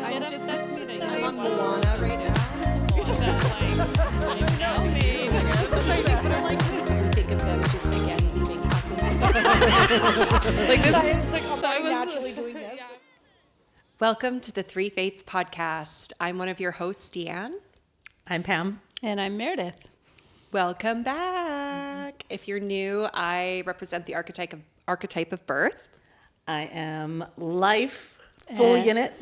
I'm just upsets me that you I'm don't on watch Moana right now. You think of them just again leaving Like this It's like I'm I already was- naturally doing this. yeah. Welcome to the Three Fates podcast. I'm one of your hosts, Deanne. I'm Pam. And I'm Meredith. Welcome back. If you're new, I represent the archetype of birth. I am life, fully in it.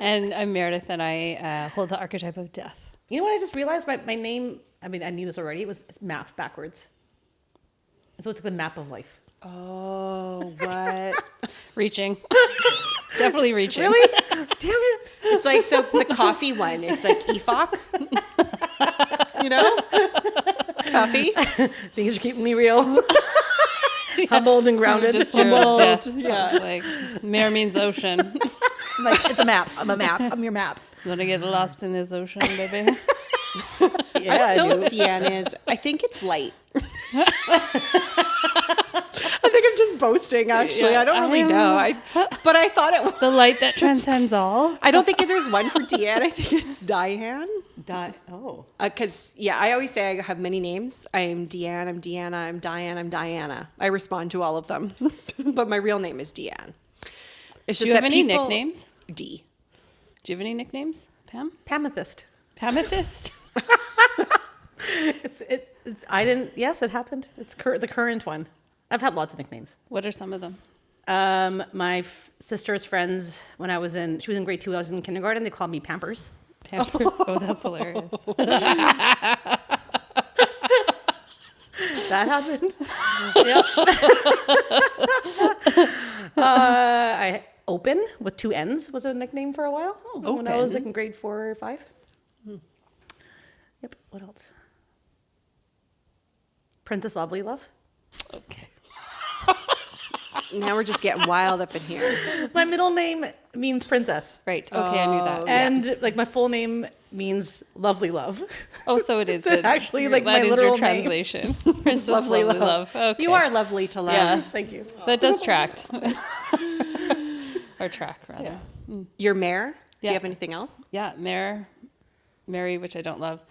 And I'm Meredith, and I hold the archetype of death. You know what I just realized? My name, I mean, I knew this already. It's mapped backwards. So it's like the map of life. Oh, what? Reaching. Definitely reaching. Really? Damn it. It's like the coffee one. It's like EFOC. You know? Coffee. Things are keeping me real. Humbled and grounded. Just your Humbled, death. yeah. It's like, mare means ocean. I'm like, it's a map. I'm a map. I'm your map. You want to get lost in this ocean, baby? Yeah, I don't know do. what Deanne is. I think it's light. I think I'm just boasting, actually. Yeah, I don't really know. But I thought it was. The light that transcends all. I don't think there's one for Deanne. I think it's Diane. Oh. Because, I always say I have many names. I'm Deanne, I'm Deanna, I'm Diane, I'm Diana. I respond to all of them. But my real name is Deanne. It's just Do you have that any people- nicknames? D. Do you have any nicknames, Pam? Pamethyst. Pamethyst? Yes, it happened. It's the current one. I've had lots of nicknames. What are some of them? My sister's friends, she was in grade 2, I was in kindergarten, they called me Pampers. Pampers. Oh, that's hilarious. That happened. Yep. Open with 2 N's was a nickname for a while. When I was like in grade 4 or 5. Yep. What else? Princess Lovely Love. Okay. Now we're just getting wild up in here. My middle name means princess. Right. Okay, I knew that. And like my full name means lovely love. Oh, so it is. Actually, like, that my is literal your translation. Princess Lovely Lovely love. Love. Okay. You are lovely to love. Yeah. Thank you. That does track. Or track, rather. Yeah. Your mare? Do Yeah. you have anything else? Yeah, Mary, which I don't love.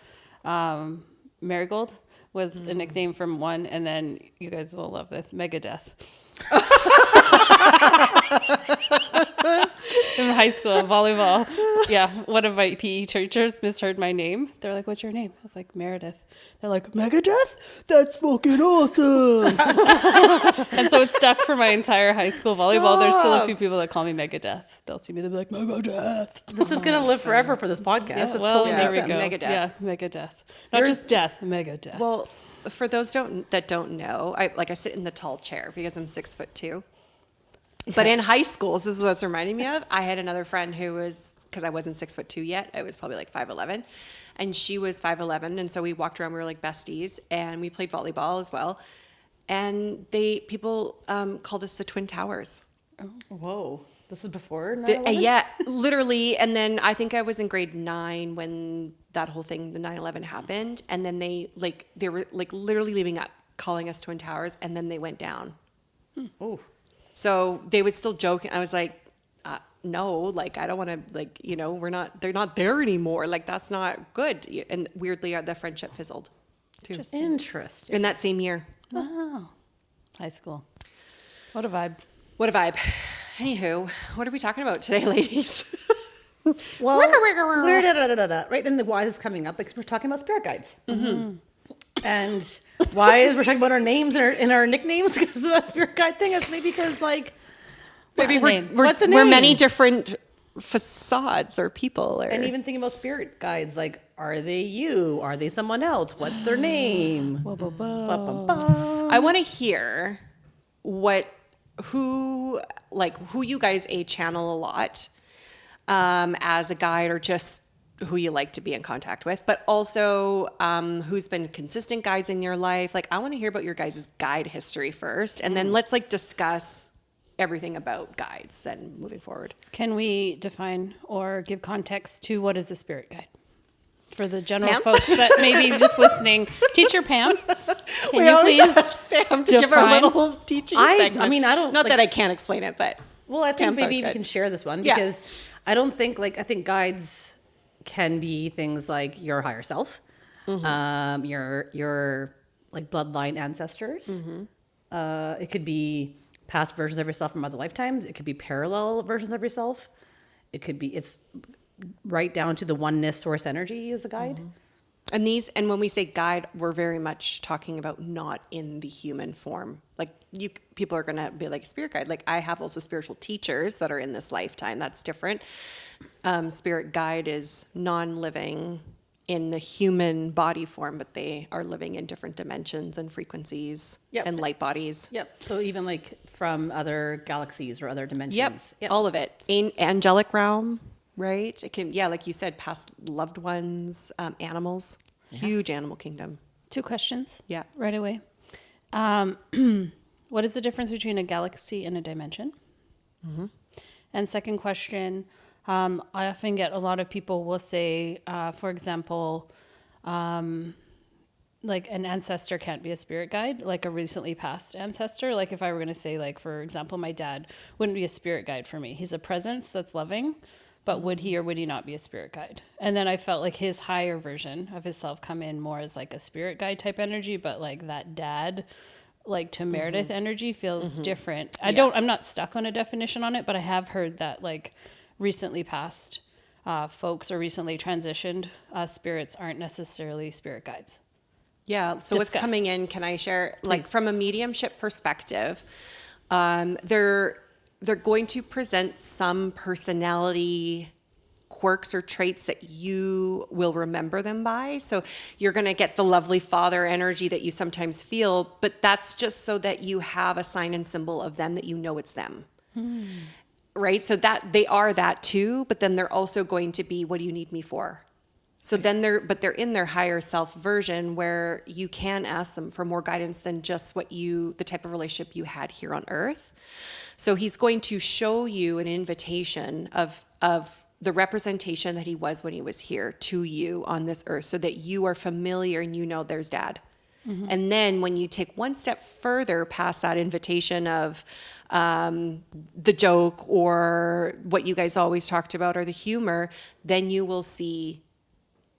Marigold was a nickname from one, and then you guys will love this, Megadeth. In high school, volleyball. Yeah, one of my PE teachers misheard my name. They're like, "What's your name?" I was like, Meredith. They're like, Megadeth? That's fucking awesome. And so it stuck for my entire high school volleyball. There's still a few people that call me Megadeth. They'll see me, they'll be like, Megadeth. This is going to live forever for this podcast. Yeah, This well, totally there makes we go. sense. Megadeth. Yeah, Megadeth. Not just death, Megadeth. Well, for those that don't know, I sit in the tall chair because I'm 6'2". But in high school, this is what's reminding me of. I had another friend who was, because I wasn't 6'2" yet, I was probably like 5'11", and she was 5'11", and so we walked around. We were like besties, and we played volleyball as well. And people called us the Twin Towers. Whoa. This is before 9/11? Yeah, literally. And then I think I was in grade 9 when that whole thing, the 9/11 happened. And then they were like literally leaving up, calling us Twin Towers, and then they went down. Oh. So they would still joke. And I was like, no, like, I don't want to, they're not there anymore. Like, that's not good. And weirdly, the friendship fizzled too. Interesting. In that same year. Wow. High school. What a vibe. What a vibe. Anywho, what are we talking about today, ladies? Well, right, and the why is coming up because we're talking about spirit guides. Mm-hmm. And why is we're talking about our names and our nicknames because of that spirit guide thing? It's maybe because Maybe What's a we're name? many different facades or people. and even thinking about spirit guides, like, are they you? Are they someone else? What's their name? I want to hear who you guys channel a lot as a guide, or just who you like to be in contact with, but also who's been consistent guides in your life. Like, I want to hear about your guys' guide history first, and then let's discuss everything about guides and moving forward. Can we define or give context to what is a spirit guide? For the general Pam? folks that may be just listening. Teacher Pam, can We you always please ask Pam to give our define? little teaching segment. I mean, I don't Not like- that I can't explain it, but Well, I think Pam's maybe always we good. can share this one Yeah. because I don't think I think guides can be things like your higher self, your like bloodline ancestors. It could be past versions of yourself from other lifetimes. It could be parallel versions of yourself. It's right down to the oneness source energy as a guide. And when we say guide, we're very much talking about not in the human form. Like people are going to be like spirit guide. Like I have also spiritual teachers that are in this lifetime. That's different. Spirit guide is non-living in the human body form, but they are living in different dimensions and frequencies and light bodies. Yep. So even like from other galaxies or other dimensions. Yep. All of it. Angelic realm. Right? It can, like you said, past loved ones, animals, huge animal kingdom. 2 questions. Yeah. Right away. What is the difference between a galaxy and a dimension? And second question, I often get a lot of people will say, for example, like an ancestor can't be a spirit guide, like a recently passed ancestor. Like if I were going to say, like, for example, my dad wouldn't be a spirit guide for me. He's a presence that's loving. But would he or would he not be a spirit guide? And then I felt like his higher version of himself come in more as like a spirit guide type energy, but like that dad, like to Meredith energy feels different. I'm not stuck on a definition on it, but I have heard that like recently passed folks or recently transitioned spirits aren't necessarily spirit guides. Yeah. So what's coming in, can I share, like from a mediumship perspective, they're going to present some personality quirks or traits that you will remember them by. So you're going to get the lovely father energy that you sometimes feel, but that's just so that you have a sign and symbol of them that you know it's them. Right? So that they are that too, but then they're also going to be, what do you need me for? So then they're in their higher self version where you can ask them for more guidance than just the type of relationship you had here on earth. So he's going to show you an invitation of the representation that he was when he was here to you on this earth so that you are familiar and you know there's dad. And then when you take one step further past that invitation of the joke or what you guys always talked about or the humor, then you will see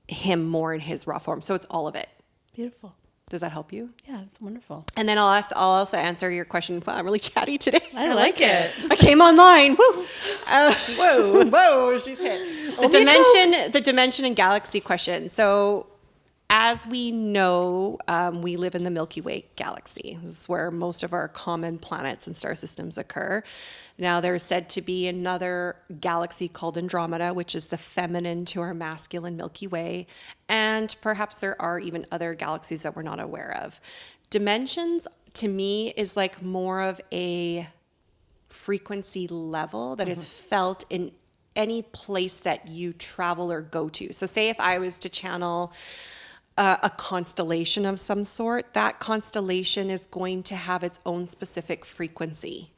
him more in his raw form. So it's all of it. Beautiful. Does that help you? Yeah, it's wonderful. And then I'll also answer your question. Wow, I'm really chatty today. I like it. I came online. Woo. Whoa, she's hit. The dimension and galaxy question. So as we know, we live in the Milky Way galaxy. This is where most of our common planets and star systems occur. Now, there's said to be another galaxy called Andromeda, which is the feminine to our masculine Milky Way. And perhaps there are even other galaxies that we're not aware of. Dimensions, to me, is like more of a frequency level that is felt in any place that you travel or go to. So say if I was to channel a constellation of some sort, that constellation is going to have its own specific frequency.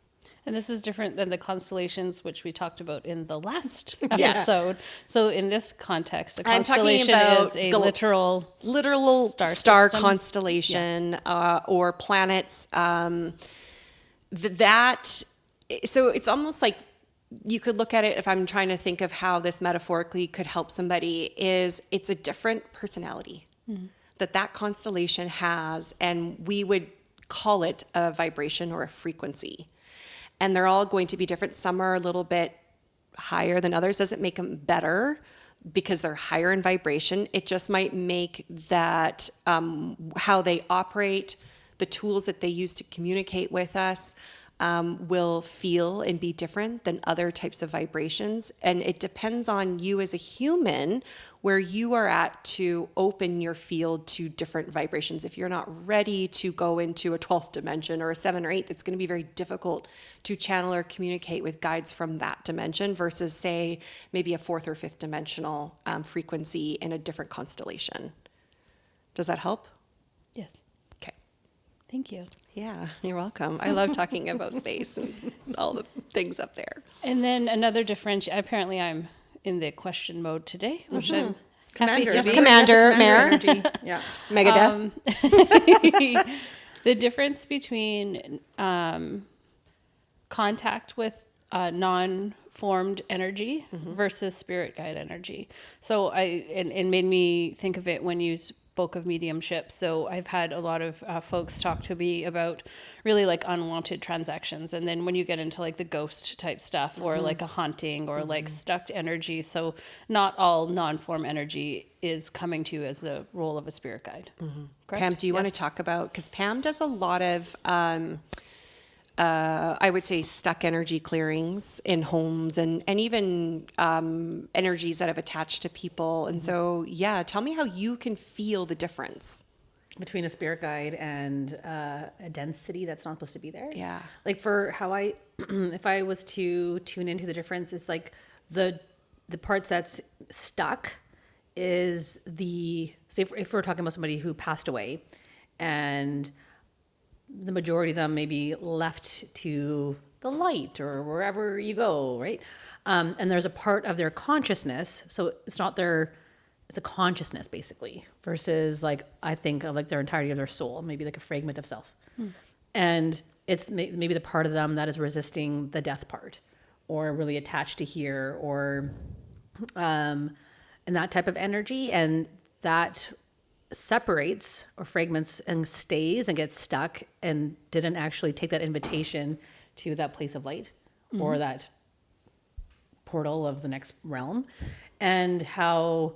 And this is different than the constellations, which we talked about in the last Yes. episode. So in this context, a I'm talking constellation about is a the literal star system. constellation or planets. So it's almost like you could look at it, if I'm trying to think of how this metaphorically could help somebody, is it's a different personality that constellation has, and we would call it a vibration or a frequency. And they're all going to be different. Some are a little bit higher than others. Doesn't make them better because they're higher in vibration. It just might make that how they operate, the tools that they use to communicate with us, will feel and be different than other types of vibrations. And it depends on you as a human where you are at to open your field to different vibrations. If you're not ready to go into a 12th dimension or a 7 or 8, it's going to be very difficult to channel or communicate with guides from that dimension versus, say, maybe a 4th or 5th dimensional frequency in a different constellation. Does that help? Yes. Okay. Thank you. Yeah, you're welcome. I love talking about space and all the things up there. And then another differentiation. Apparently, I'm in the question mode today, which I'm happy to Yes, be. Commander, Mayor. energy. Yeah. Megadeth. The difference between contact with non-formed energy versus spirit guide energy. So it made me think of it when you spoke of mediumship. So I've had a lot of folks talk to me about really like unwanted transactions. And then when you get into like the ghost type stuff or like a haunting or like stuck energy. So not all non-form energy is coming to you as the role of a spirit guide. Correct? Pam, do you want to talk about, because Pam does a lot of, I would say, stuck energy clearings in homes and even energies that have attached to people. And so, yeah, tell me how you can feel the difference. Between a spirit guide and a density that's not supposed to be there. Yeah. Like for how I, if I was to tune into the difference, it's like the parts that's stuck is say if we're talking about somebody who passed away and the majority of them may be left to the light or wherever you go, right? And there's a part of their consciousness. So it's not it's a consciousness basically versus like, I think of like their entirety of their soul, maybe like a fragment of self. And it's maybe the part of them that is resisting the death part or really attached to here or, and that type of energy. And that separates or fragments and stays and gets stuck and didn't actually take that invitation to that place of light or that portal of the next realm. And how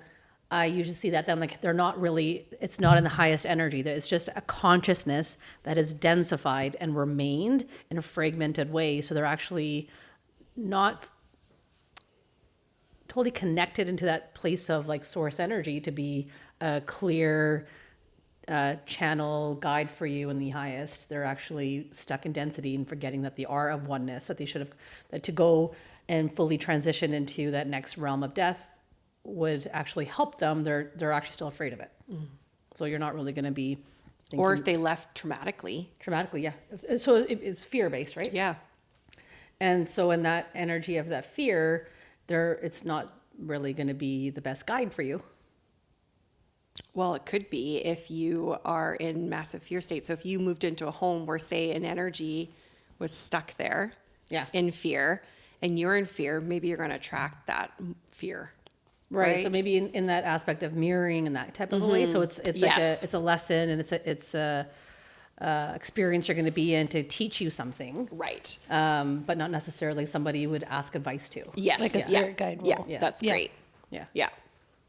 I usually see that them like they're not really, it's not in the highest energy, that it's just a consciousness that is densified and remained in a fragmented way. So they're actually not totally connected into that place of like source energy to be a clear channel guide for you in the highest. They're actually stuck in density and forgetting that they are of oneness, that they should have, that to go and fully transition into that next realm of death would actually help them. They're actually still afraid of it. So you're not really going to be thinking, Or if they left traumatically. yeah. So it's fear-based, right? Yeah. And so in that energy of that fear, it's not really going to be the best guide for you. Well, it could be if you are in massive fear state. So if you moved into a home where, say, an energy was stuck there in fear, and you're in fear, maybe you're going to attract that fear. Right. So maybe in that aspect of mirroring in that type of a way. So it's like it's a lesson and it's a experience you're going to be in to teach you something. Right. But not necessarily somebody you would ask advice to. Yes. Like a spirit guide role. Yeah. That's great. Yeah. Yeah.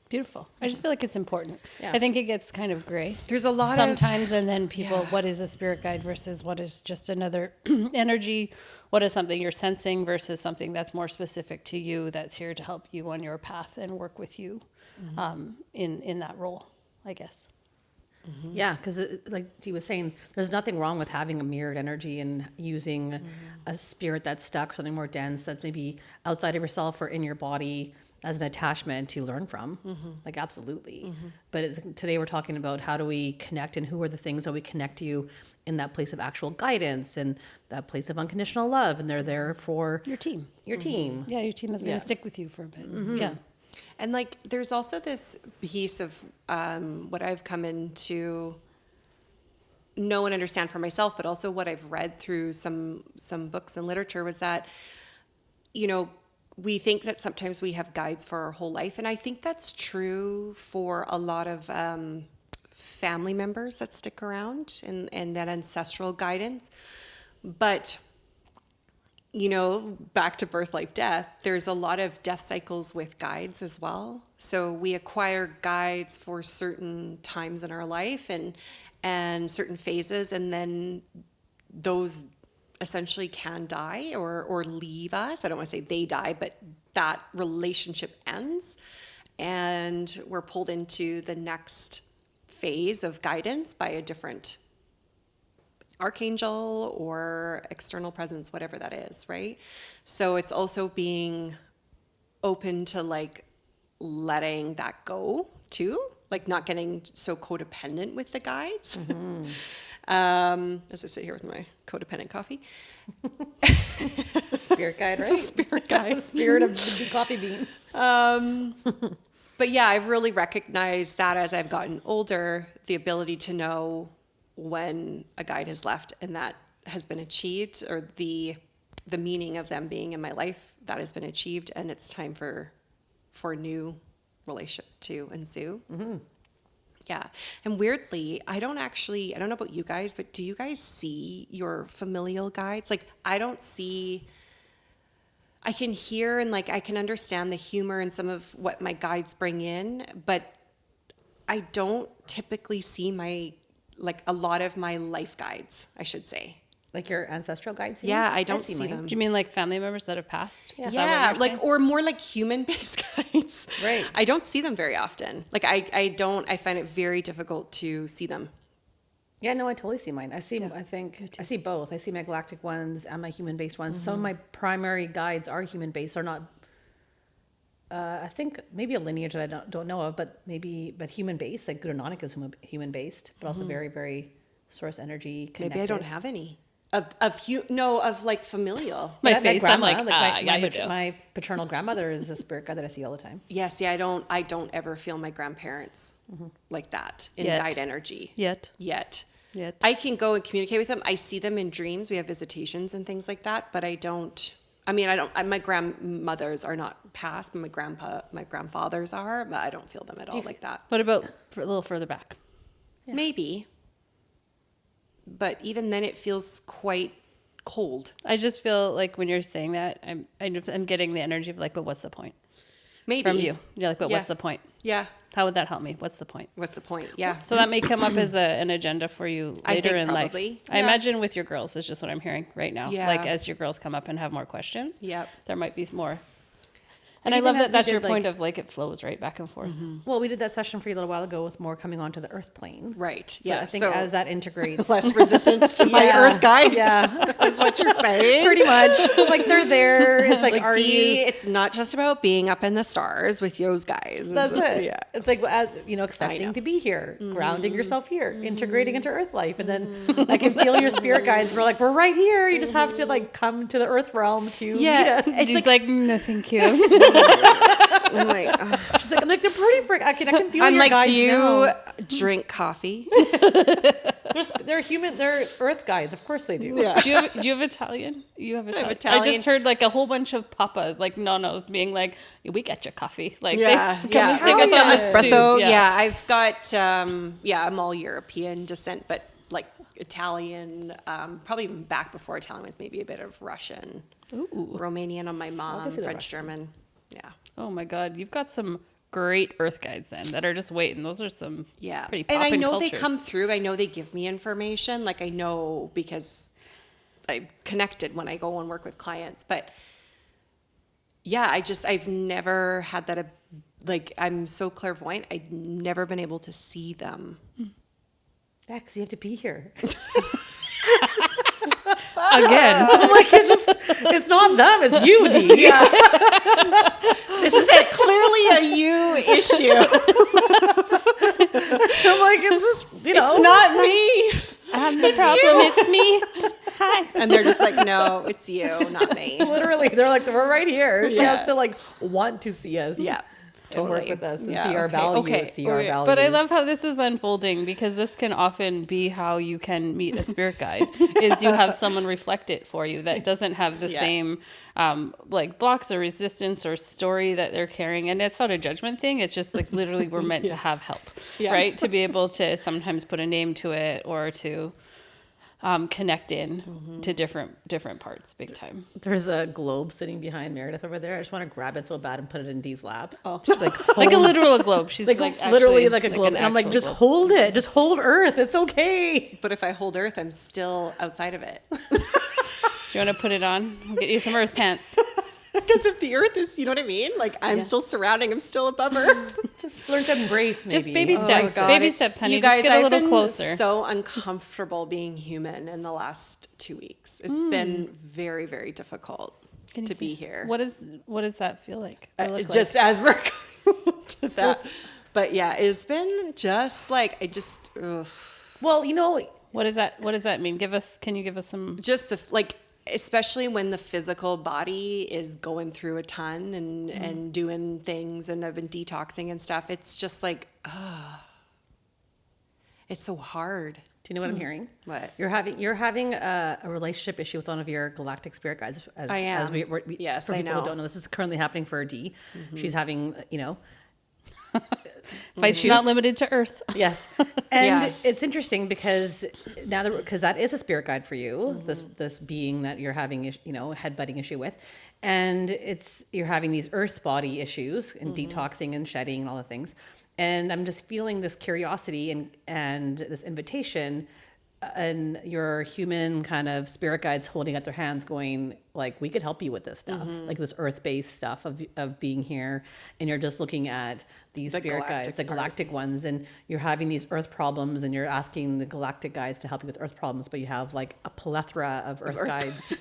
Beautiful. I just feel like it's important. Yeah. I think it gets kind of gray. There's a lot sometimes, and then people, what is a spirit guide versus what is just another energy? What is something you're sensing versus something that's more specific to you, that's here to help you on your path and work with you in that role, I guess. Yeah, because like Dee was saying, there's nothing wrong with having a mirrored energy and using a spirit that's stuck, something more dense that's maybe outside of yourself or in your body as an attachment to learn from. Like absolutely. But today we're talking about how do we connect and who are the things that we connect you in that place of actual guidance and that place of unconditional love. And they're there for Your team. your team. Yeah, your team is going to stick with you for a bit. Yeah. And like, there's also this piece of what I've come into know and understand for myself, but also what I've read through some books and literature was that, you know, we think that sometimes we have guides for our whole life. And I think that's true for a lot of family members that stick around and that ancestral guidance. But, you know, back to birth, life, death, there's a lot of death cycles with guides as well. So we acquire guides for certain times in our life and certain phases, and then those essentially can die or leave us. I don't want to say they die, but that relationship ends and we're pulled into the next phase of guidance by a different archangel or external presence, whatever that is, right? So it's also being open to like letting that go too, like not getting so codependent with the guides. As I sit here with my codependent coffee. Spirit guide, right? It's a spirit guide. Spirit of the coffee bean. But yeah, I've really recognized that as I've gotten older, the ability to know when a guide has left and that has been achieved, or the the meaning of them being in my life, that has been achieved, and it's time for a new relationship to ensue. Yeah. And weirdly, I don't know about you guys, but do you guys see your familial guides? Like, I can hear and like I can understand the humor and some of what my guides bring in, but I don't typically see a lot of my life guides, I should say. Like your ancestral guides? Yeah, I don't see mine. them. Do you mean like family members that have passed? Yeah. Is that what Yeah, you're like, saying? or more like human-based guides. Right. I don't see them very often. Like, I find it very difficult to see them. Yeah, no, I totally see mine. I see both. I see my galactic ones and my human-based ones. Some of my primary guides are human-based, are not, I think maybe a lineage that I don't know of, but human-based, like Guru Nanak is human-based, but also very, very source energy connected. Maybe I don't have any. Of like familial. My But face, I'm like, my, you do. my paternal grandmother is a spirit guide that I see all the time. Yes, yeah, I don't ever feel my grandparents like that in Yet. guide energy. Yet. I can go and communicate with them. I see them in dreams. We have visitations and things like that, but my grandmothers are not past, but my grandfathers are, but I don't feel them at all like that. What about a little further back? Maybe. But even then it feels quite cold. I just feel like when you're saying that, I'm getting the energy of like, but what's the point? Maybe. From you. You're like, but Yeah. what's the point? Yeah. How would that help me? What's the point? What's the point? Yeah. So that may come up as an agenda for you I later think in life. probably. I Yeah. imagine with your girls is just what I'm hearing right now. Yeah. Like as your girls come up and have more questions, Yep. there might be more. And I even love as that we that's did, your point like- of like it flows right back and forth. Well, we did that session for you a little while ago with more coming onto the earth plane. Right. So Yeah. I think as that integrates. less resistance to my Yeah. earth guides. Yeah. Is what you're saying. Pretty much. Like they're there. It's like, are Dee, you? it's not just about being up in the stars with those guys. That's it. Yeah. It's like, accepting to be here, grounding yourself here, integrating into earth life. And then I can feel your spirit guides. We're like, we're right here. You just have to like come to the earth realm to meet us. It's He's like, no, thank you. I'm like, She's like, I'm like, they're pretty freak. I can feel I'm your like, guides do you now. drink coffee? They're human. They're earth guides. Of course they do. Yeah. Do you have Italian? You have Italian. I Italian. just heard like a whole bunch of papas, like nonos, being like, "We get you coffee." Like, Yeah, they yeah. come and sing Italian. Italian Espresso. too. Yeah. I've got, I'm all European descent, but like Italian, probably even back before Italian was maybe a bit of Russian, Romanian on my mom, consider French, German. Yeah. Oh my God, you've got some great earth guides then that are just waiting. Those are some pretty And I poppin' know cultures. they come through. I know they give me information. Like I know because I connected when I go and work with clients. But yeah, I've never had that. Like I'm so clairvoyant. I've never been able to see them. Yeah, because you have to be here. Again. I'm like, it's not them, it's you, Dee. This is clearly a you issue. I'm like, it's just, It's not me. I have the problem. It's me. Hi. And they're just like, no, it's you, not me. literally, they're like, we're right here. She Yeah. has to like want to see us. Yeah. And work Totally. with us and Yeah, see our okay, value, okay. see Oh, our yeah. value. But I love how this is unfolding because this can often be how you can meet a spirit guide is you have someone reflect it for you that doesn't have the Yeah. same like blocks or resistance or story that they're carrying. And it's not a judgment thing. It's just like literally we're meant to have help, Yeah. right? To be able to sometimes put a name to it or to connect in to different parts big time. There's a globe sitting behind Meredith over there. I just want to grab it so bad and put it in Dee's lap. Oh, like a literal globe. She's like literally actually like a globe. an And I'm like, actual just globe. hold it. Just hold Earth. It's okay. But if I hold Earth, I'm still outside of it. Do you want to put it on? I'll get you some earth pants. Because if the Earth is, you know what I mean? Like I'm still surrounding, I'm still above her. Just learn to embrace maybe. Just baby Oh steps. God, Baby it's- steps, honey. You guys, just get a I've little been closer. so uncomfortable being human in the last 2 weeks. It's been very, very difficult Can you to see- be here. What does that feel like? Or look Just like? as we're going to that. But yeah, it's been just like, Well, you know, What does that mean? Can you give us some? just especially when the physical body is going through a ton and doing things, and I've been detoxing and stuff. It's just like, It's so hard. Do you know what I'm hearing? What? You're having a relationship issue with one of your galactic spirit guides. I am. Yes, for I people who know. don't know, this is currently happening for Dee. She's having, It's not limited to Earth. yes, and Yeah. it's interesting because because that is a spirit guide for you. This being that you're having headbutting issue with, and you're having these Earth body issues and detoxing and shedding and all the things. And I'm just feeling this curiosity and this invitation, and your human kind of spirit guides holding out their hands going like, we could help you with this stuff, like this earth-based stuff of being here. And you're just looking at these spirit guides, the galactic ones, and you're having these earth problems and you're asking the galactic guides to help you with earth problems, but you have like a plethora of earth guides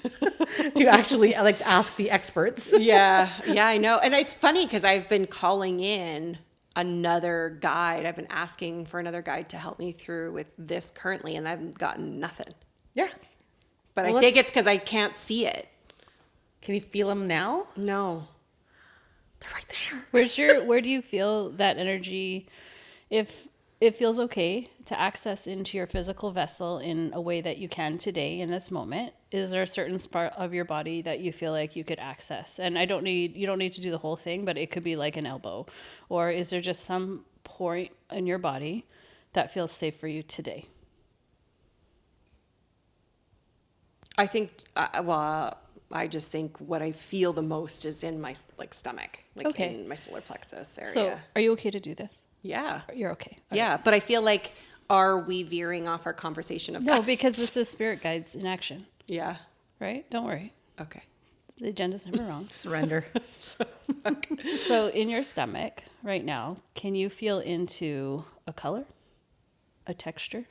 to actually like ask the experts. Yeah, I know. And it's funny because I've been calling in another guide. I've been asking for another guide to help me through with this currently, and I've gotten nothing. Yeah. But I think it's because I can't see it. Can you feel them now? No. They're right there. Where do you feel that energy, if it feels okay to access into your physical vessel in a way that you can today in this moment? Is there a certain part of your body that you feel like you could access? And you don't need to do the whole thing, but it could be like an elbow. Or is there just some point in your body that feels safe for you today? I think, I just think what I feel the most is in my stomach, in my solar plexus area. So are you okay to do this? Yeah. You're okay. Yeah, but I feel like, are we veering off our conversation of No, guides? because this is spirit guides in action, Yeah. right? Don't worry. Okay. The agenda's never wrong. Surrender. So in your stomach right now, can you feel into a color, a texture,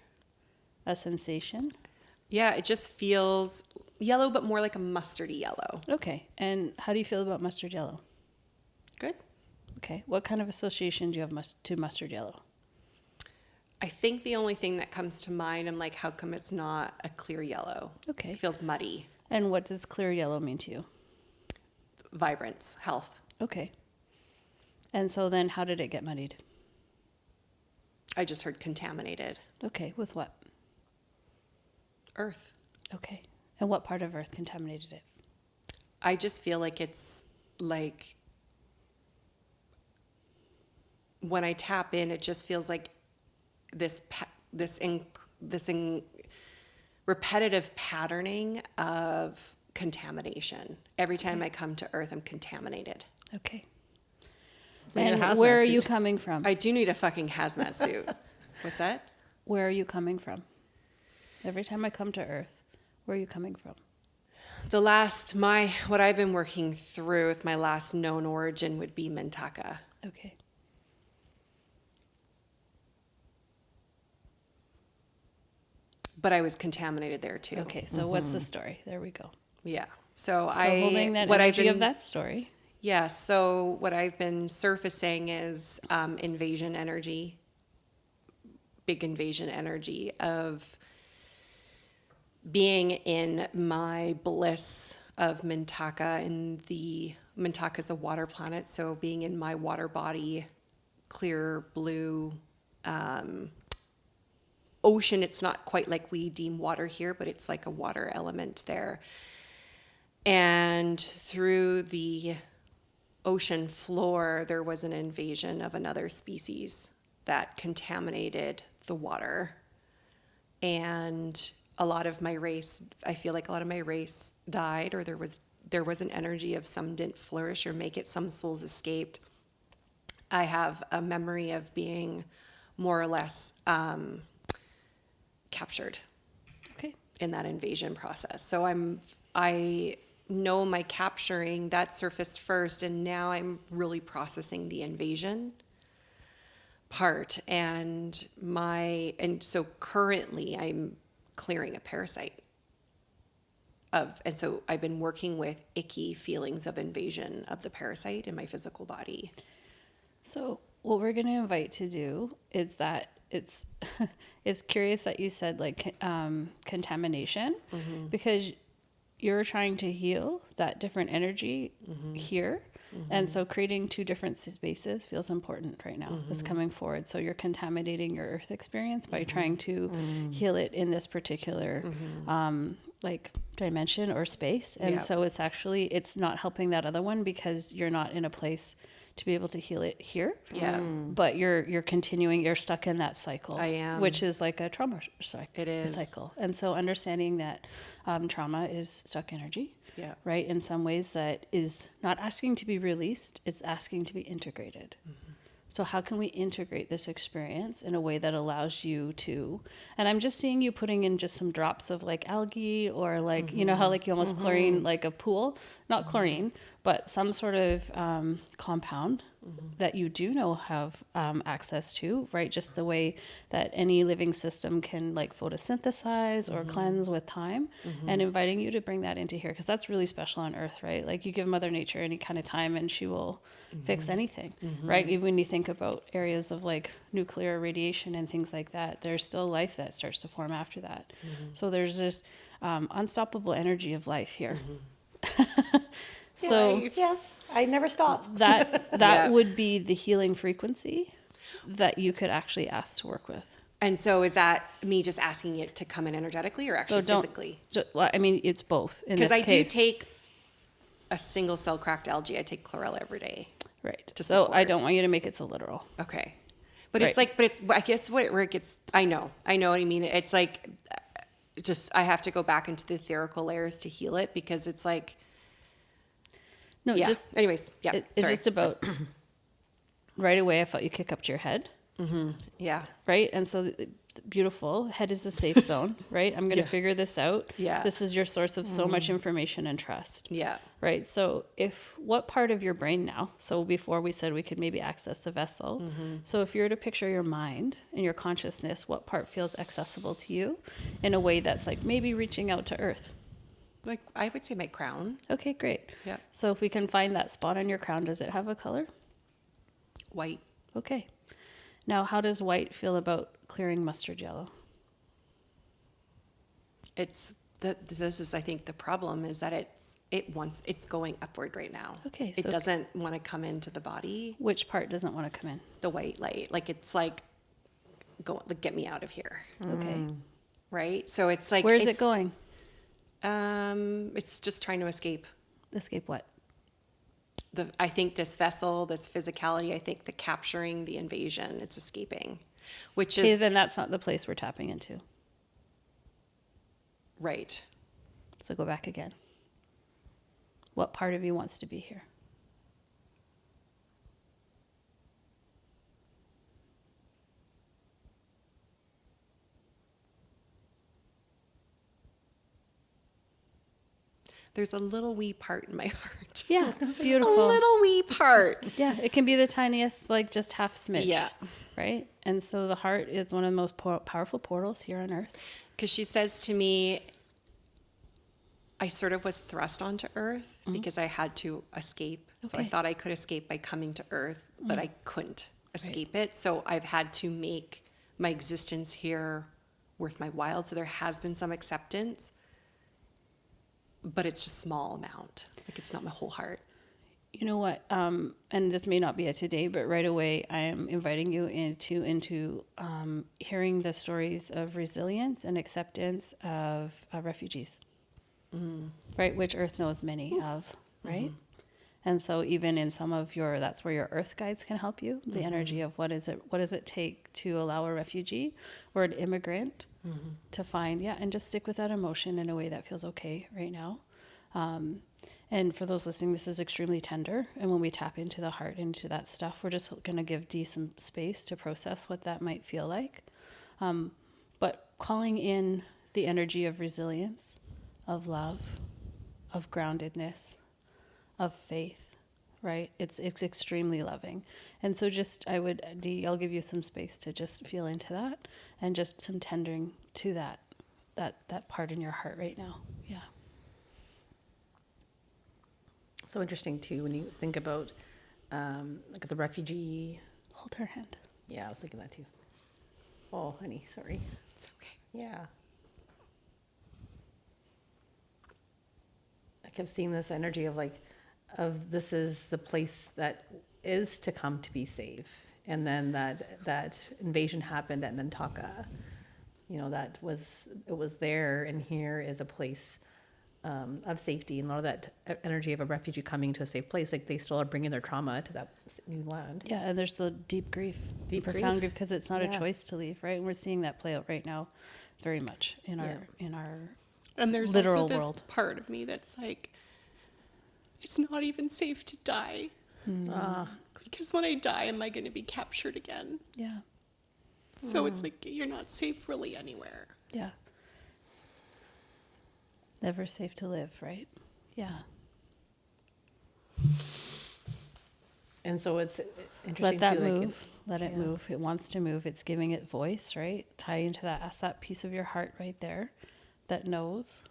a sensation? Yeah, it just feels yellow, but more like a mustardy yellow. Okay. And how do you feel about mustard yellow? Good. Okay. What kind of association do you have to mustard yellow? I think the only thing that comes to mind, I'm like, how come it's not a clear yellow? Okay. It feels muddy. And what does clear yellow mean to you? Vibrance, health. Okay. And so then how did it get muddied? I just heard contaminated. Okay. With what? Earth. Okay. And what part of Earth contaminated it? I just feel like it's like, when I tap in, it just feels like this repetitive patterning of contamination. Every time I come to Earth, I'm contaminated. Okay. We need a And hazmat where are suit. you coming from? I do need a fucking hazmat suit. What's that? Where are you coming from? Every time I come to Earth, where are you coming from? What I've been working through with my last known origin would be Mintaka. Okay. But I was contaminated there too. Okay, so what's the story? There we go. Yeah. So holding that energy of that story. Yeah. So what I've been surfacing is invasion energy, big invasion energy of being in my bliss of Mintaka, and Mintaka is a water planet, so being in my water body, clear blue ocean. It's not quite like we deem water here, but it's like a water element there. And through the ocean floor, there was an invasion of another species that contaminated the water. And a lot of my race, I feel like a lot of my race died, or there was an energy of some didn't flourish or make it, some souls escaped. I have a memory of being more or less captured in that invasion process. So I know my capturing that surfaced first, and now I'm really processing the invasion part. And so currently I'm clearing a parasite and so I've been working with icky feelings of invasion of the parasite in my physical body. So what we're going to invite to do is that it's curious that you said like contamination, because you're trying to heal that different energy here, And so creating two different spaces feels important right now. It's coming forward. So you're contaminating your earth experience by trying to heal it in this particular like dimension or space. And so it's not helping that other one because you're not in a place to be able to heal it here. Yeah. But you're continuing, you're stuck in that cycle. I am. Which is like a trauma It is. cycle. And so understanding that trauma is stuck energy. Yeah. Right? In some ways that is not asking to be released, it's asking to be integrated. So how can we integrate this experience in a way that allows you to, and I'm just seeing you putting in just some drops of like algae or like, you know how like you almost chlorine like a pool, not chlorine, but some sort of compound that you do know have access to, right? Just the way that any living system can like photosynthesize or cleanse with time, and inviting you to bring that into here, because that's really special on Earth, right? Like you give Mother Nature any kind of time and she will fix anything, right? Even when you think about areas of like nuclear radiation and things like that, there's still life that starts to form after that. So there's this unstoppable energy of life here. So Yes, I never stop. that would be the healing frequency that you could actually ask to work with. And so is that me just asking it to come in energetically or actually physically? Well, I mean, it's both. Because I do take a single cell cracked algae. I take chlorella every day. Right. To So I support. don't want you to make it so literal. Okay. But Right. it's like, I guess where it gets, I know what I mean. It's like, just, I have to go back into the etherical layers to heal it because it's like, No, yeah. just Anyways, yeah. it's sorry. just about right away. I felt you kick up to your head, Yeah. right? And so beautiful head is a safe zone, right? I'm going to figure this out. Yeah. This is your source of so much information and trust. Yeah. Right. So what part of your brain now? So before we said we could maybe access the vessel. So if you were to picture your mind and your consciousness, what part feels accessible to you in a way that's like maybe reaching out to Earth? Like, I would say my crown. Okay, great. Yeah. So if we can find that spot on your crown, does it have a color? White. Okay. Now, how does white feel about clearing mustard yellow? This is, I think, the problem is that it's going upward right now. Okay, It so- doesn't want to come into the body. Which part doesn't want to come in? The white light. Like, it's like, get me out of here. Okay. Right? So it's like. Where's it going? It's just trying to escape. Escape what? I think this vessel, this physicality, I think the capturing, the invasion, it's escaping, which Okay, is then that's not the place we're tapping into. right. So go back again. What part of you wants to be here? There's a little wee part in my heart. Yeah, A beautiful. little wee part. Yeah, it can be the tiniest, like just half smidge. Yeah. Right? And so the heart is one of the most powerful portals here on Earth. Because she says to me, I sort of was thrust onto Earth because I had to escape. So I Okay. thought I could escape by coming to Earth, but I couldn't escape it. So I've had to make my existence here worth my while. So there has been some acceptance, but it's just small amount. Like, it's not my whole heart. You know what? And this may not be a today, but right away, I am inviting you into hearing the stories of resilience and acceptance of refugees, right? Which Earth knows many of, right? And so even in some of that's where your Earth guides can help you. The energy of what does it take to allow a refugee or an immigrant to find, and just stick with that emotion in a way that feels okay right now. And for those listening, this is extremely tender. And when we tap into the heart, into that stuff, we're just going to give Dee some space to process what that might feel like. But calling in the energy of resilience, of love, of groundedness, of faith, right? It's extremely loving. And so Dee, I'll give you some space to just feel into that and just some tendering to that part in your heart right now. Yeah. So interesting too when you think about like the refugee. Hold her hand. Yeah, I was thinking that too. Oh, honey, sorry. It's okay. Yeah. I kept seeing this energy of like of this is the place that is to come to be safe. And then that invasion happened at Nantucket. You know, it was there, and here is a place of safety, and a lot of that energy of a refugee coming to a safe place, like they still are bringing their trauma to that new land. Yeah, and there's the deep grief, profound grief, because it's not a choice to leave, right? And we're seeing that play out right now, very much in our And there's literal also this world. part of me that's like, it's not even safe to die. Because when I die, am I going to be captured again? Yeah, So it's like, you're not safe really anywhere. yeah. Never safe to live, right? Yeah. And so it's Let interesting that too, move. Let it move. It wants to move. It's giving it voice, right? Tie into that. Ask that piece of your heart right there that knows,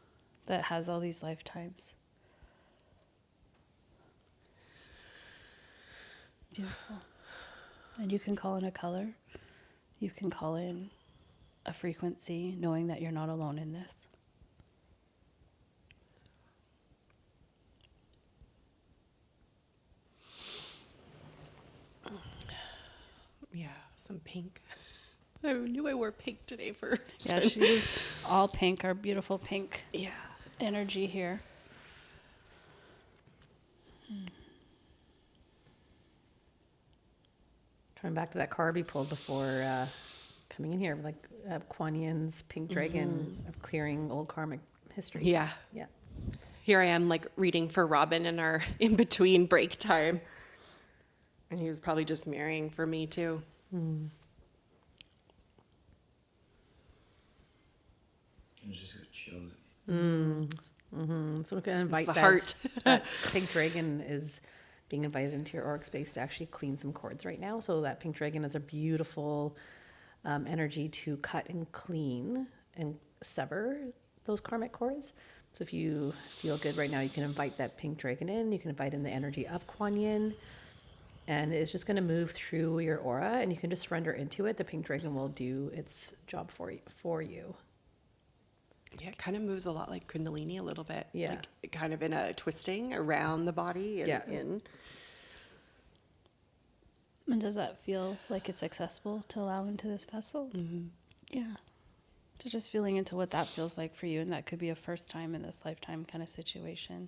that has all these lifetimes. Beautiful. And you can call in a color. You can call in a frequency, knowing that you're not alone in this. Yeah, some pink. I knew I wore pink today for a Yeah, reason. she's all pink, our beautiful pink Yeah. energy here. coming back to that card we pulled before coming in here, like Kuan Yin's pink dragon of clearing old karmic history. Yeah. Yeah. Here I am, like, reading for Robin in our in-between break time. And he was probably just mirroring for me, too. It just chills. So we can invite the that, heart. that pink dragon is being invited into your auric space to actually clean some cords right now. So that pink dragon is a beautiful energy to cut and clean and sever those karmic cords. So if you feel good right now, you can invite that pink dragon in. You can invite in the energy of Kuan Yin. And it's just going to move through your aura, and you can just surrender into it. The pink dragon will do its job for you. Yeah, it kind of moves a lot like Kundalini a little bit. Yeah. Like, kind of in a twisting around the body and in. And does that feel like it's accessible to allow into this vessel? Mm-hmm. Yeah. So just feeling into what that feels like for you, and that could be a first time in this lifetime kind of situation,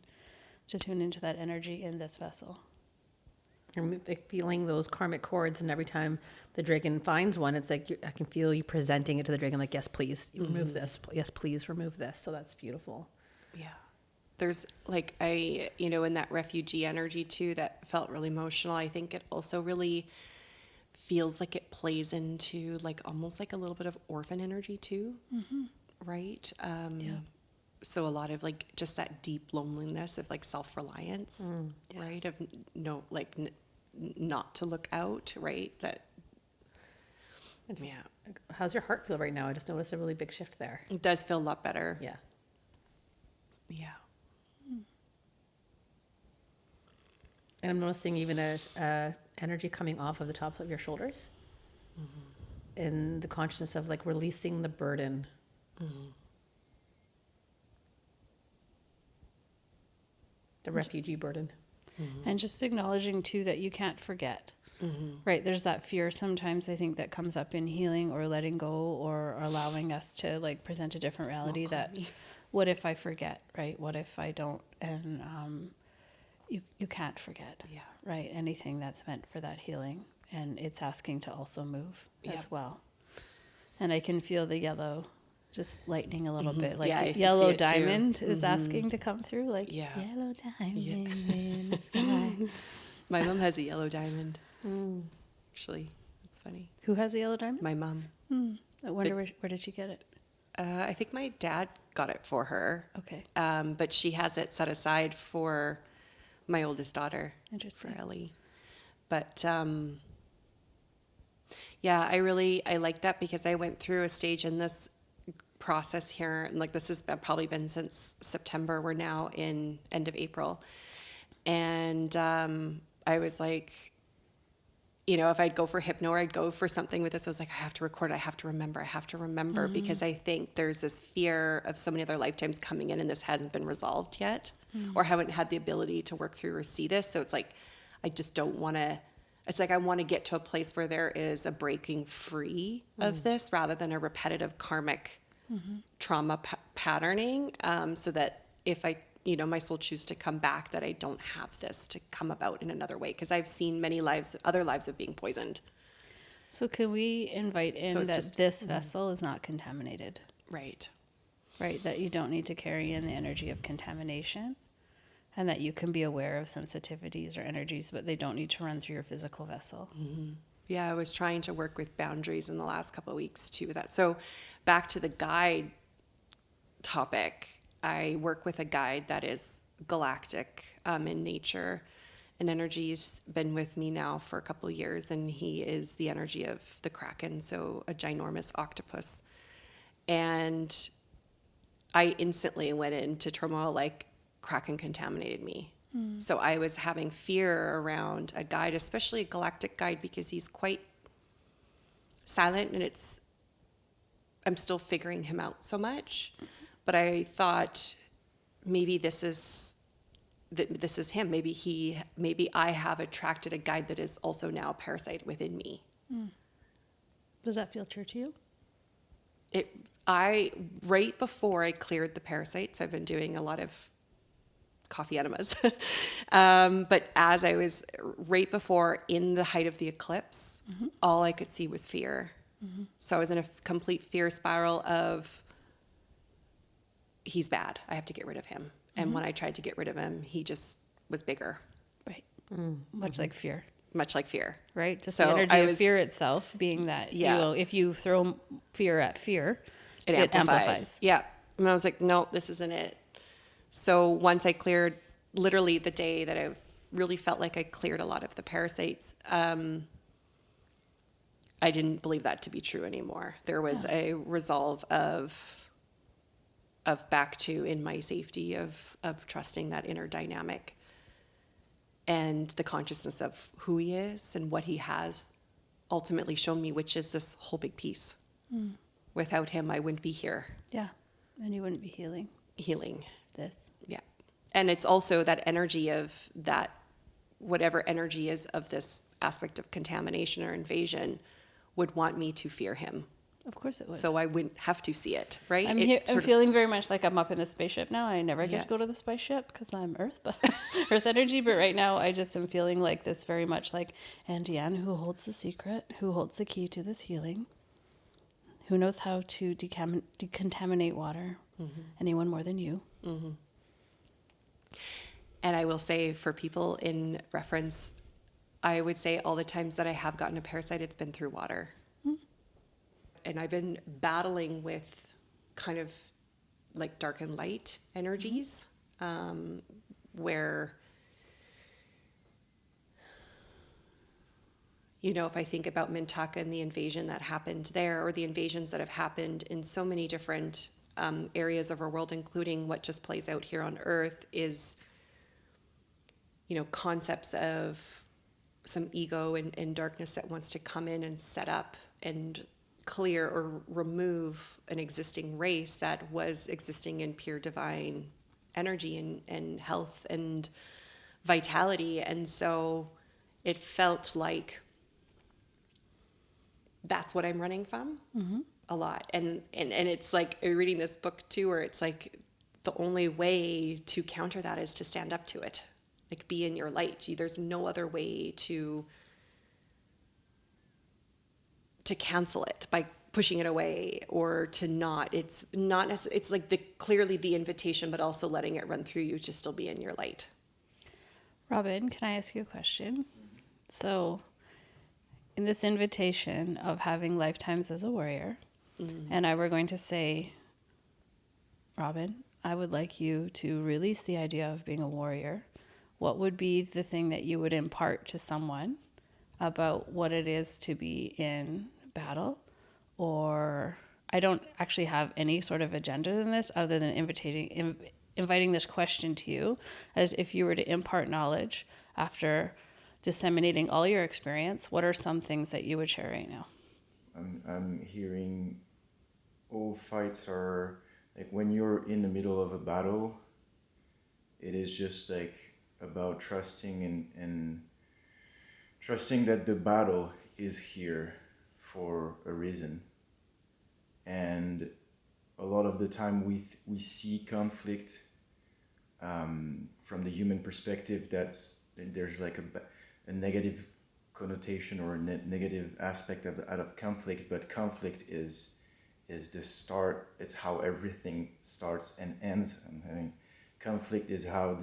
to tune into that energy in this vessel. You're feeling those karmic cords, and every time the dragon finds one, it's like I can feel you presenting it to the dragon, like, yes, please, remove this. Yes, please, remove this. So that's beautiful. Yeah. There's like in that refugee energy too, that felt really emotional. I think it also really feels like it plays into like almost like a little bit of orphan energy too, right? So a lot of like just that deep loneliness of like self-reliance, right? Of not to look out, right? That. How's your heart feel right now? I just noticed a really big shift there. It does feel a lot better. Yeah. Yeah. And I'm noticing even a energy coming off of the top of your shoulders, in the consciousness of like releasing the burden. The refugee burden. And just acknowledging too that you can't forget. Right, there's that fear sometimes, I think, that comes up in healing or letting go or allowing us to like present a different reality, that what if I forget, right? What if I don't? And you can't forget, right? Anything that's meant for that healing, and it's asking to also move as well. And I can feel the yellow just lightening a little bit, like I yellow see it too. diamond is asking to come through, like yellow diamond in the sky. My mom has a yellow diamond. Actually, that's funny. Who has the yellow diamond? My mom. I wonder where did she get it? I think my dad got it for her. Okay. But she has it set aside for my oldest daughter. Interesting. For Ellie. But I like that, because I went through a stage in this process here, and like this has probably been since September. We're now in end of April. And I was like, if I'd go for hypno or I'd go for something with this, I was like, I have to record it. I have to remember, because I think there's this fear of so many other lifetimes coming in, and this hasn't been resolved yet. or haven't had the ability to work through or see this. So it's like, I just don't want to, it's like I want to get to a place where there is a breaking free of this rather than a repetitive karmic trauma patterning, so that if I, my soul choose to come back, that I don't have this to come about in another way. Because I've seen many other lives of being poisoned. So can we invite in that this vessel is not contaminated? Right. Right, that you don't need to carry in the energy of contamination, and that you can be aware of sensitivities or energies, but they don't need to run through your physical vessel. Mm-hmm. Yeah, I was trying to work with boundaries in the last couple of weeks too with that. So back to the guide topic, I work with a guide that is galactic in nature and energy's been with me now for a couple of years, and he is the energy of the Kraken, so a ginormous octopus. And I instantly went into turmoil, like Kraken contaminated me. So I was having fear around a guide, especially a galactic guide, because he's quite silent and I'm still figuring him out so much. But I thought maybe this is him. Maybe I have attracted a guide that is also now a parasite within me. Does that feel true to you? Right before I cleared the parasites, I've been doing a lot of coffee enemas. But as I was right before, in the height of the eclipse, all I could see was fear. So I was in a complete fear spiral of, he's bad, I have to get rid of him. And when I tried to get rid of him, he just was bigger. Right. Much like fear. Much like fear. Right? Just So the energy of fear itself being that, if you throw fear at fear, it amplifies. Yeah. And I was like, no, this isn't it. So once I cleared, literally the day that I really felt like I cleared a lot of the parasites, I didn't believe that to be true anymore. There was a resolve of back to in my safety of trusting that inner dynamic and the consciousness of who he is and what he has ultimately shown me, which is this whole big piece. Without him, I wouldn't be here. Yeah. And you wouldn't be healing this. Yeah. And it's also that energy of that, whatever energy is of this aspect of contamination or invasion would want me to fear him. Of course it would. So I wouldn't have to see it, right? I'm feeling very much like I'm up in the spaceship now. I never get to go to the spaceship because I'm Earth, but Earth energy. But right now, I just am feeling like this, very much like, and Deanne, who holds the secret, who holds the key to this healing, who knows how to decontaminate water, anyone more than you. And I will say, for people in reference, I would say all the times that I have gotten a parasite, it's been through water. And I've been battling with kind of like dark and light energies, where, if I think about Mintaka and the invasion that happened there, or the invasions that have happened in so many different areas of our world, including what just plays out here on Earth, is, concepts of some ego and darkness that wants to come in and set up and clear or remove an existing race that was existing in pure divine energy and health and vitality. And so it felt like that's what I'm running from a lot. And it's like reading this book too, where it's like the only way to counter that is to stand up to it, like be in your light. There's no other way to cancel it by pushing it away or to not. It's not necessarily, it's like clearly the invitation, but also letting it run through you to still be in your light. Robin, can I ask you a question? So in this invitation of having lifetimes as a warrior, and I were going to say, Robin, I would like you to release the idea of being a warrior. What would be the thing that you would impart to someone about what it is to be in battle? Or I don't actually have any sort of agenda in this other than inviting this question to you, as if you were to impart knowledge after disseminating all your experience. What are some things that you would share right now? I'm hearing all fights are like when you're in the middle of a battle, it is just like about trusting and trusting that the battle is here for a reason. And a lot of the time we see conflict from the human perspective. There's like a negative connotation or a negative aspect out of conflict, but conflict is the start. It's how everything starts and ends. I mean, conflict is how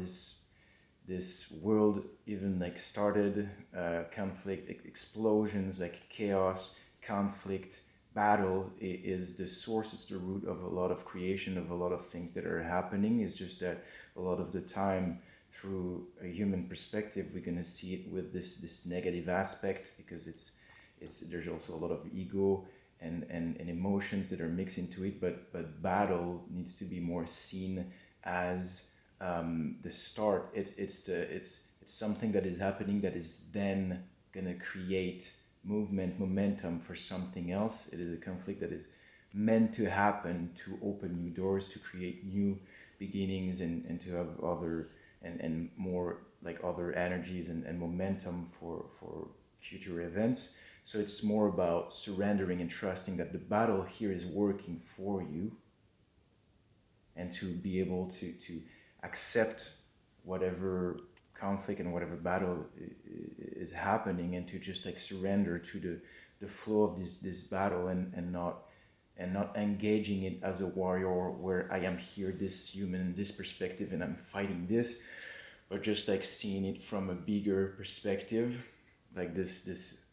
this world even like started. Conflict, explosions, like chaos, conflict, battle is the source. It's the root of a lot of creation, of a lot of things that are happening. It's just that a lot of the time, through a human perspective, we're gonna see it with this negative aspect, because there's also a lot of ego and emotions that are mixed into it. But battle needs to be more seen as the start. It's something that is happening that is then gonna create momentum for something else. It is a conflict that is meant to happen to open new doors, to create new beginnings, and to have other and more like other energies and momentum for future events. So it's more about surrendering and trusting that the battle here is working for you, and to be able to accept whatever conflict and whatever battle is happening, and to just like surrender to the flow of this battle, and not engaging it as a warrior where I am here, this human, this perspective, and I'm fighting this, but just like seeing it from a bigger perspective, like this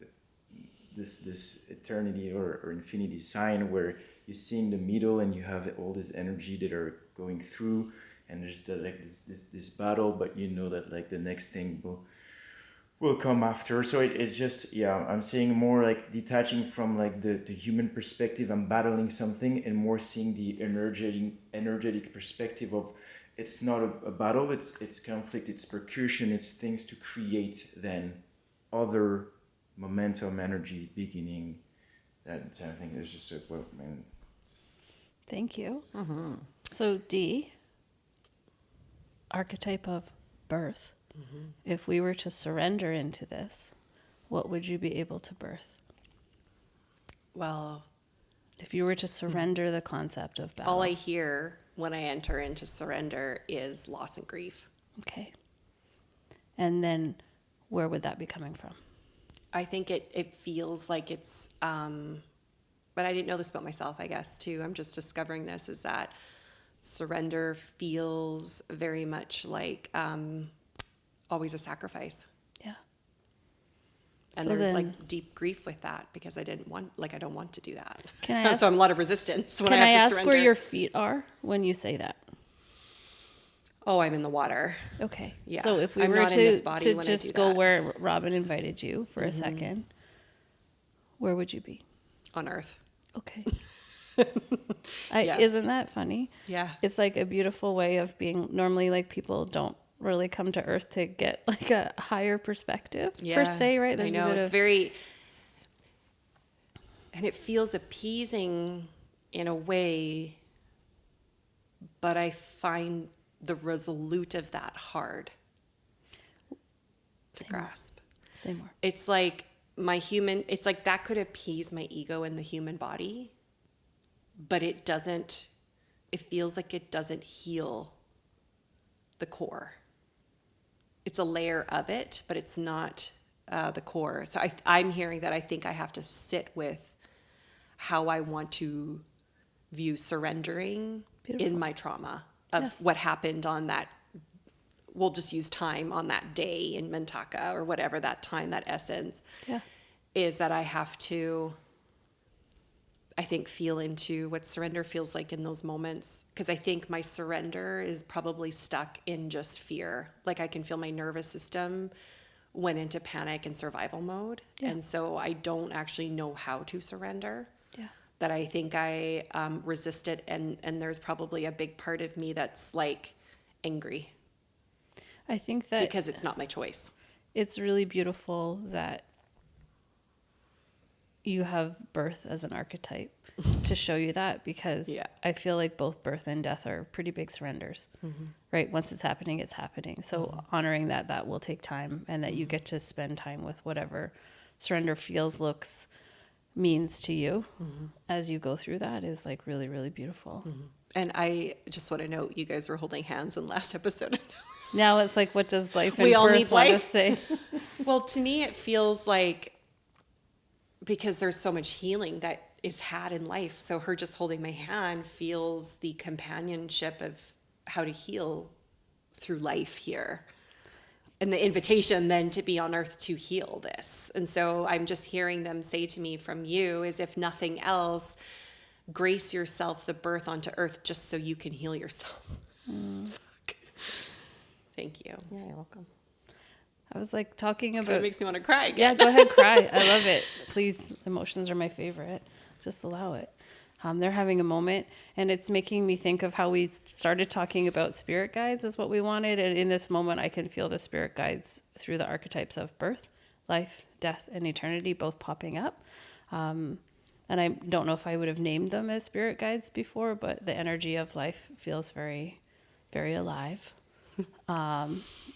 eternity or infinity sign, where you see in the middle and you have all this energy that are going through, and there's like this battle, but you know that like the next thing will come after. So it's just, I'm seeing more like detaching from like the human perspective. I'm battling something, and more seeing the energetic perspective of, it's not a battle, it's conflict, it's percussion, it's things to create then other momentum, energies beginning. That kind of thing is just Thank you. Mm-hmm. So D, archetype of birth. Mm-hmm. If we were to surrender into this, what would you be able to birth? Well, if you were to surrender the concept of battle. All I hear when I enter into surrender is loss and grief. Okay. And then where would that be coming from? I think it feels like it's, but I didn't know this about myself, I guess, too. I'm just discovering this, is that surrender feels very much like always a sacrifice. Yeah. And So there's then, like deep grief with that, because I don't want to do that. Can I ask, so I'm a lot of resistance when can I have to ask surrender. where your feet are when you say that? Oh, I'm in the water. Okay. Yeah. So if we I'm were not in this body to when I just do go that. where Robin invited you for a second, where would you be? On earth. Okay. Yeah. Isn't that funny? Yeah. It's like a beautiful way of being. Normally, like, people don't really come to earth to get like a higher perspective per se, right? I know, it's very, and it feels appeasing in a way, but I find the resolute of that hard to grasp. Say more. It's like it's like that could appease my ego in the human body, but it feels like it doesn't heal the core. It's a layer of it, but it's not the core. So I'm hearing that I think I have to sit with how I want to view surrendering in my trauma of what happened on that. We'll just use time on that day in Mintaka or whatever, that time, that essence. Yeah. Is that I have to, I think, feel into what surrender feels like in those moments. Because I think my surrender is probably stuck in just fear. Like, I can feel my nervous system went into panic and survival mode. Yeah. And so I don't actually know how to surrender. Yeah. That I think I resist it. And there's probably a big part of me that's like angry. I think that Because it's not my choice. it's really beautiful that you have birth as an archetype to show you that, because Yeah. I feel like both birth and death are pretty big surrenders, right? Once it's happening, it's happening. So honoring that will take time, and that you get to spend time with whatever surrender feels, looks, means to you as you go through that is like really, really beautiful. And I just want to note, you guys were holding hands in last episode. Now it's like, what does life and We all birth need want to life. say? Well, to me, it feels like, because there's so much healing that is had in life. So her just holding my hand feels the companionship of how to heal through life here. And the invitation then to be on earth to heal this. And so I'm just hearing them say to me from you, is if nothing else, grace yourself the birth onto earth just so you can heal yourself. Fuck. Thank you. Yeah, you're welcome. I was like talking It about, makes me want to cry yeah, again. go ahead, cry. I love it. Please, emotions are my favorite. Just allow it. They're having a moment, and it's making me think of how we started talking about spirit guides is what we wanted. And in this moment, I can feel the spirit guides through the archetypes of birth, life, death, and eternity both popping up. And I don't know if I would have named them as spirit guides before, but the energy of life feels very, very alive,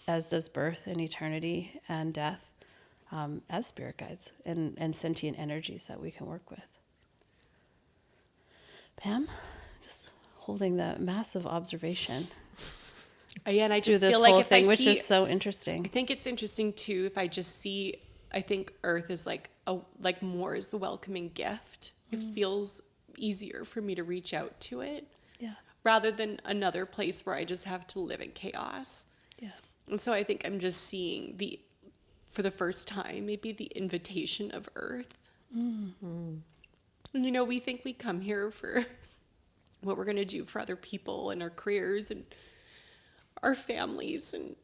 as does birth and eternity and death, as spirit guides and sentient energies that we can work with. Pam, just holding that massive observation Yeah, and I through just this feel whole like if I thing, which see, is so I interesting. think it's interesting too if I just see, I think Earth is like more as the welcoming gift. It feels easier for me to reach out to it Yeah, rather than another place where I just have to live in chaos. yeah, And so I think I'm just seeing for the first time, maybe the invitation of Earth. And we think we come here for what we're going to do for other people and our careers and our families, and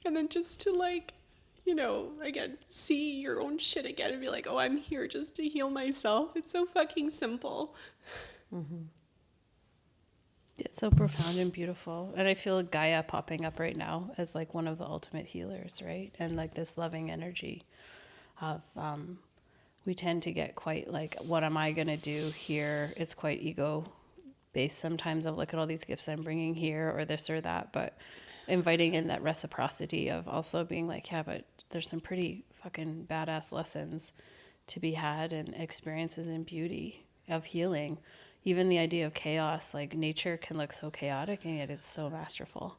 then just to again, see your own shit again and be like, oh, I'm here just to heal myself. It's so fucking simple. it's so profound and beautiful. And I feel Gaia popping up right now as like one of the ultimate healers, right? And like this loving energy of we tend to get quite like, what am I going to do here? It's quite ego based sometimes of look at all these gifts I'm bringing here or this or that, but inviting in that reciprocity of also being like, yeah, but there's some pretty fucking badass lessons to be had and experiences in beauty of healing. Even the idea of chaos, like nature can look so chaotic and yet it's so masterful,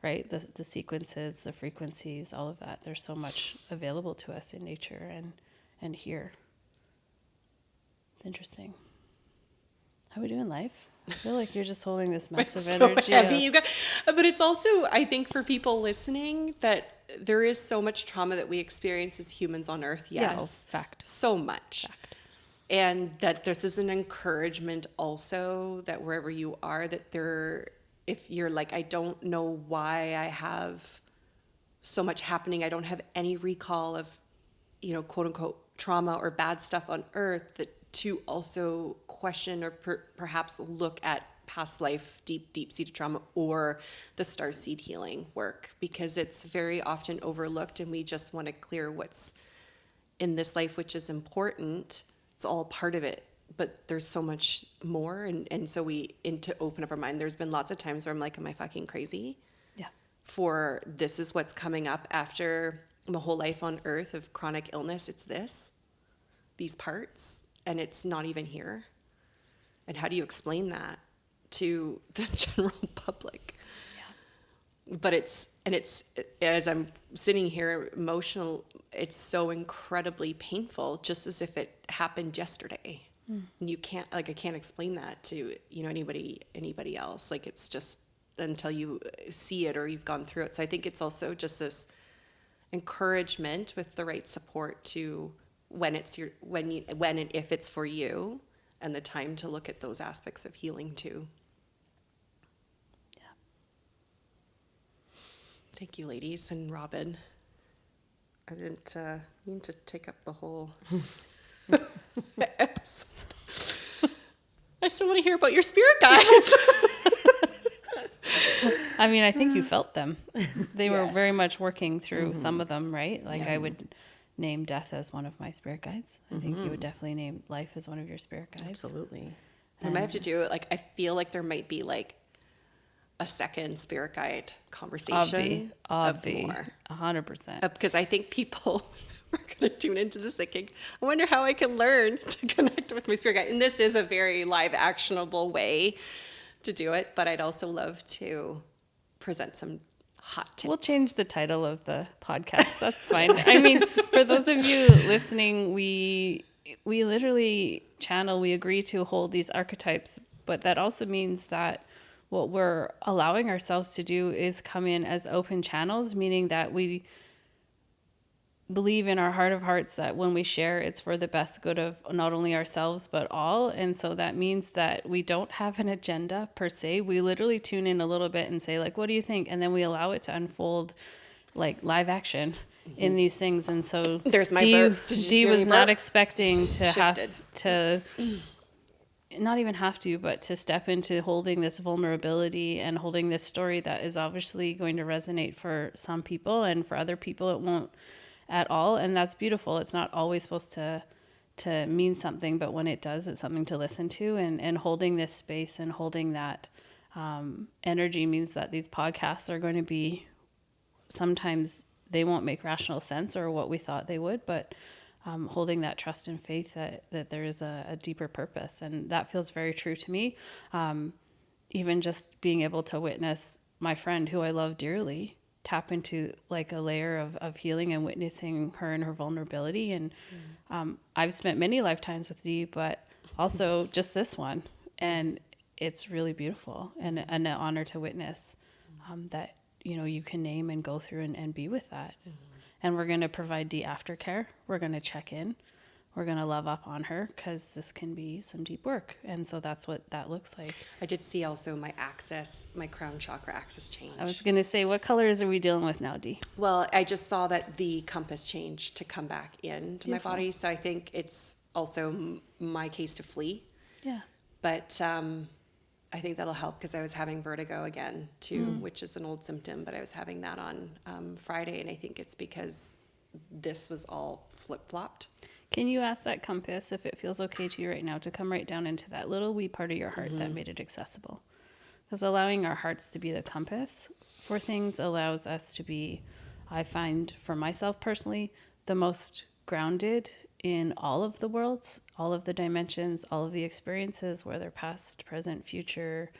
right? The sequences, the frequencies, all of that. There's so much available to us in nature and here. Interesting. How are we doing life? I feel like you're just holding this massive It's so energy. heavy, you guys. But it's also, I think, for people listening, that there is so much trauma that we experience as humans on Earth. Yes, fact. so much. Fact. And that this is an encouragement also that wherever you are, that if you're like, I don't know why I have so much happening, I don't have any recall of, quote unquote trauma or bad stuff on Earth, that to also question or perhaps look at past life, deep-seated trauma, or the starseed healing work, because it's very often overlooked and we just want to clear what's in this life, which is important. It's all part of it, but there's so much more. And so to open up our mind, there's been lots of times where I'm like, am I fucking crazy? Yeah. For this is what's coming up after my whole life on Earth of chronic illness. It's these parts, and it's not even here. And how do you explain that to the general public? Yeah. But it's as I'm sitting here emotional, it's so incredibly painful, just as if it happened yesterday. And you can't, I can't explain that to, anybody else. Like, it's just until you see it or you've gone through it. So I think it's also just this encouragement with the right support to when and if it's for you, and the time to look at those aspects of healing too. Yeah. Thank you, ladies, and Robin. I didn't mean to take up the whole episode. I still want to hear about your spirit guides. I mean, I think you felt them. They were Yes. very much working through some of them, right? Like I would name death as one of my spirit guides. I think you would definitely name life as one of your spirit guides. Absolutely. I might have to do it. Like, I feel like there might be like a second spirit guide conversation of more. 100%. Because I think people are going to tune into this thinking, I wonder how I can learn to connect with my spirit guide. And this is a very live, actionable way to do it. But I'd also love to present some hot tips. We'll change the title of the podcast. That's fine. I mean, for those of you listening, we literally we agree to hold these archetypes, but that also means that what we're allowing ourselves to do is come in as open channels, meaning that we believe in our heart of hearts that when we share, it's for the best good of not only ourselves, but all. And so that means that we don't have an agenda per se. We literally tune in a little bit and say, like, what do you think? And then we allow it to unfold like live action in these things. And so There's my Dee, burp. Did you Dee see was me not burp? expecting to Shifted. have to not even have to, but to step into holding this vulnerability and holding this story that is obviously going to resonate for some people, and for other people it won't at all. And that's beautiful. It's not always supposed to mean something, but when it does, it's something to listen to. And holding this space and holding that energy means that these podcasts are going to be, sometimes they won't make rational sense or what we thought they would, but holding that trust and faith that there is a deeper purpose. And that feels very true to me. Even just being able to witness my friend who I love dearly tap into like a layer of healing and witnessing her and her vulnerability. And I've spent many lifetimes with Dee, but also just this one. And it's really beautiful and an honor to witness that, you know, you can name and go through and be with that. And we're going to provide Dee aftercare. We're going to check in. We're going to love up on her because this can be some deep work. And so that's what that looks like. I did see also my crown chakra axis change. I was going to say, what colors are we dealing with now, Dee? Well, I just saw that the compass changed to come back into my body. So I think it's also my case to flee. Yeah. But I think that'll help because I was having vertigo again too, which is an old symptom, but I was having that on Friday. And I think it's because this was all flip-flopped. Can you ask that compass, if it feels okay to you right now, to come right down into that little wee part of your heart that made it accessible? Because allowing our hearts to be the compass for things allows us to be, I find for myself personally, the most grounded in all of the worlds, all of the dimensions, all of the experiences, whether past, present, future,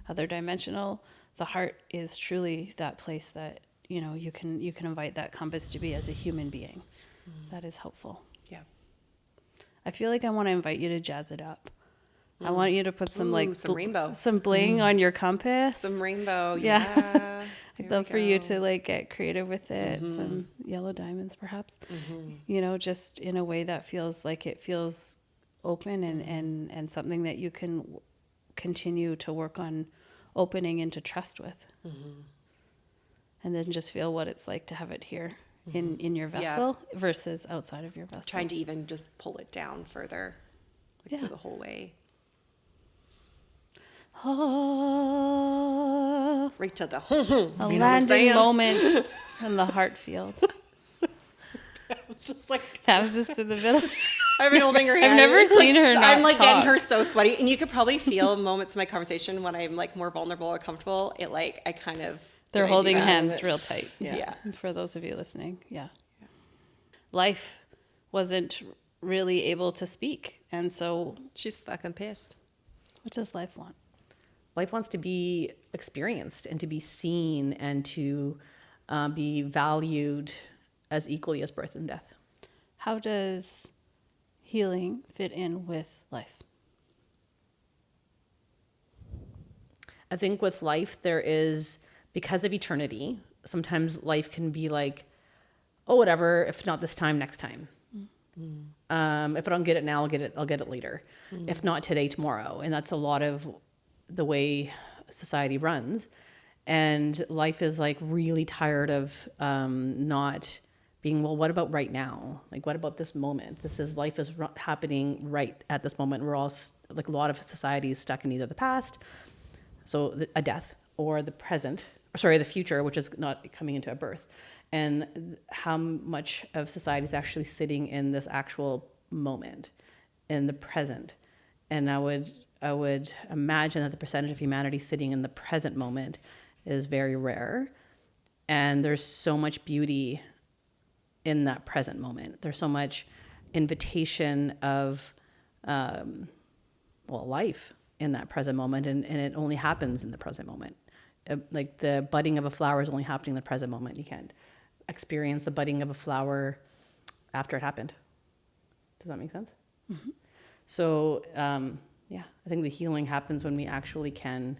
other dimensional. The heart is truly that place that, you know, you can invite that compass to be as a human being. That is helpful. Yeah. I feel like I want to invite you to jazz it up. I want you to put some some rainbow. some bling on your compass. Some rainbow. Yeah. Yeah. I'd love for you to like get creative with it. Some yellow diamonds, perhaps. You know, just in a way that feels like it feels open and something that you can continue to work on opening into trust with. And then just feel what it's like to have it here in your vessel versus outside of your vessel. Trying to even just pull it down further, like through the whole way. Right to the A landing moment in the heart field. It's just like That was just in the middle. I've been holding her hand. I've never It's seen her not I'm like getting talk. her so sweaty, and you could probably feel moments in my conversation when I'm like more vulnerable or comfortable. It like I kind of They're do I do holding that? hands real tight. Yeah. For those of you listening, life wasn't really able to speak, and so She's fucking pissed. what does life want? Life wants to be experienced and to be seen and to be valued as equally as birth and death. How does healing fit in with life? I think with life, there is, because of eternity, sometimes life can be like, oh, whatever, if not this time, next time. If I don't get it now, I'll get it later. If not today, tomorrow. And that's a lot of the way society runs. And life is like really tired of not being, well, what about right now? Like, what about this moment? Life is happening right at this moment. We're all, like a lot of society is stuck in either the past, so a death, or the future, which is not coming into a birth. and how much of society is actually sitting in this actual moment, in the present. And I would imagine that the percentage of humanity sitting in the present moment is very rare. And there's so much beauty in that present moment. There's so much invitation of, life in that present moment. And it only happens in the present moment. Like the budding of a flower is only happening in the present moment. You can't experience the budding of a flower after it happened. Does that make sense? Mm-hmm. So, I think the healing happens when we actually can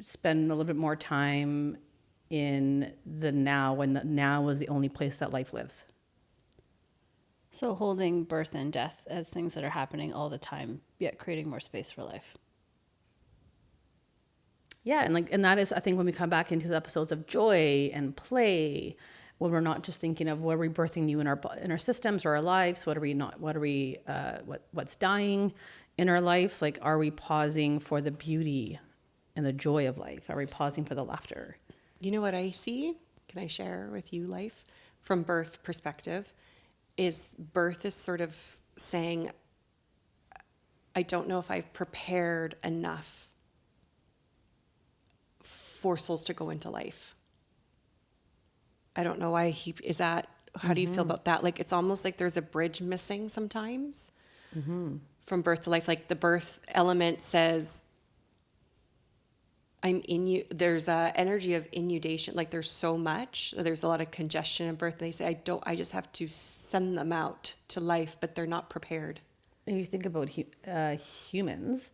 spend a little bit more time in the now, when the now is the only place that life lives. So holding birth and death as things that are happening all the time, yet creating more space for life. Yeah, and that is, I think, when we come back into the episodes of joy and play, when we're not just thinking of what are we birthing new in our systems or our lives, what's dying in our life, like are we pausing for the beauty and the joy of life? Are we pausing for the laughter? You know what I see? Can I share with you, Life, from birth perspective? Is birth is sort of saying, I don't know if I've prepared enough for souls to go into life. I don't know why how do you feel about that? Like, it's almost like there's a bridge missing sometimes from birth to life. Like the birth element says, I'm in you. There's a energy of inundation. Like there's so much, there's a lot of congestion in birth. They say, I just have to send them out to life, but they're not prepared. And you think about humans,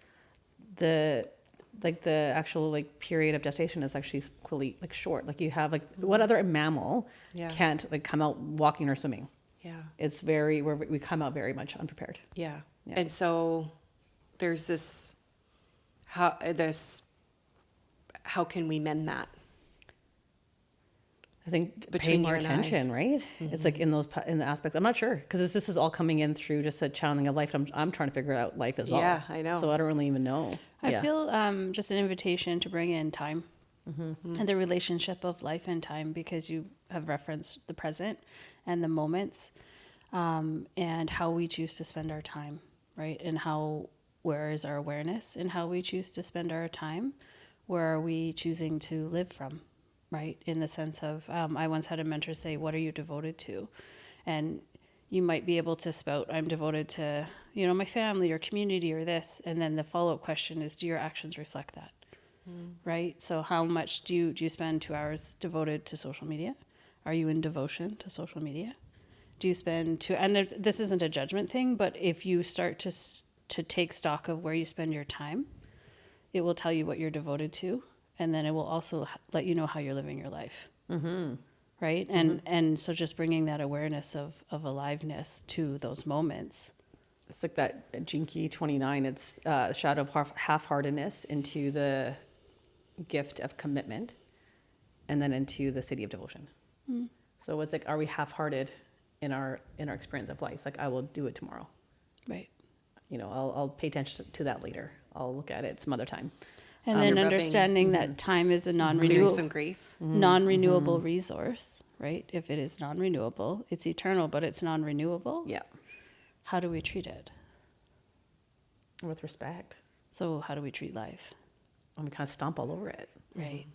the actual period of gestation is actually equally short. Like you have what other mammal can't come out walking or swimming? Yeah. It's we come out very much unprepared. Yeah. And so there's this, how can we mend that? I think Between paying more you and I. attention, right? It's like in the aspects. I'm not sure because this is all coming in through just a channeling of life. I'm trying to figure out life as well. Yeah, I know. So I don't really even know. I feel just an invitation to bring in time and the relationship of life and time, because you have referenced the present and the moments and how we choose to spend our time, right? And where is our awareness in how we choose to spend our time? Where are we choosing to live from? Right? In the sense of, I once had a mentor say, what are you devoted to? And you might be able to spout, I'm devoted to, my family or community or this. And then the follow-up question is, do your actions reflect that? Right? So how much do you spend 2 hours devoted to social media? Are you in devotion to social media? Do you spend and this isn't a judgment thing, but if you start to take stock of where you spend your time, it will tell you what you're devoted to. And then it will also let you know how you're living your life. Right? And so just bringing that awareness of aliveness to those moments. It's like that Jinky 29. It's shadow of half-heartedness into the gift of commitment, and then into the city of devotion. So it's like, are we half-hearted in our experience of life? Like, I will do it tomorrow. Right. I'll pay attention to that later. I'll look at it some other time. And then understanding that time is a non-renewable, some grief. non-renewable resource, right? If it is non-renewable, it's eternal, but it's non-renewable. Yeah. How do we treat it? With respect. So how do we treat life? And we kind of stomp all over it. Right.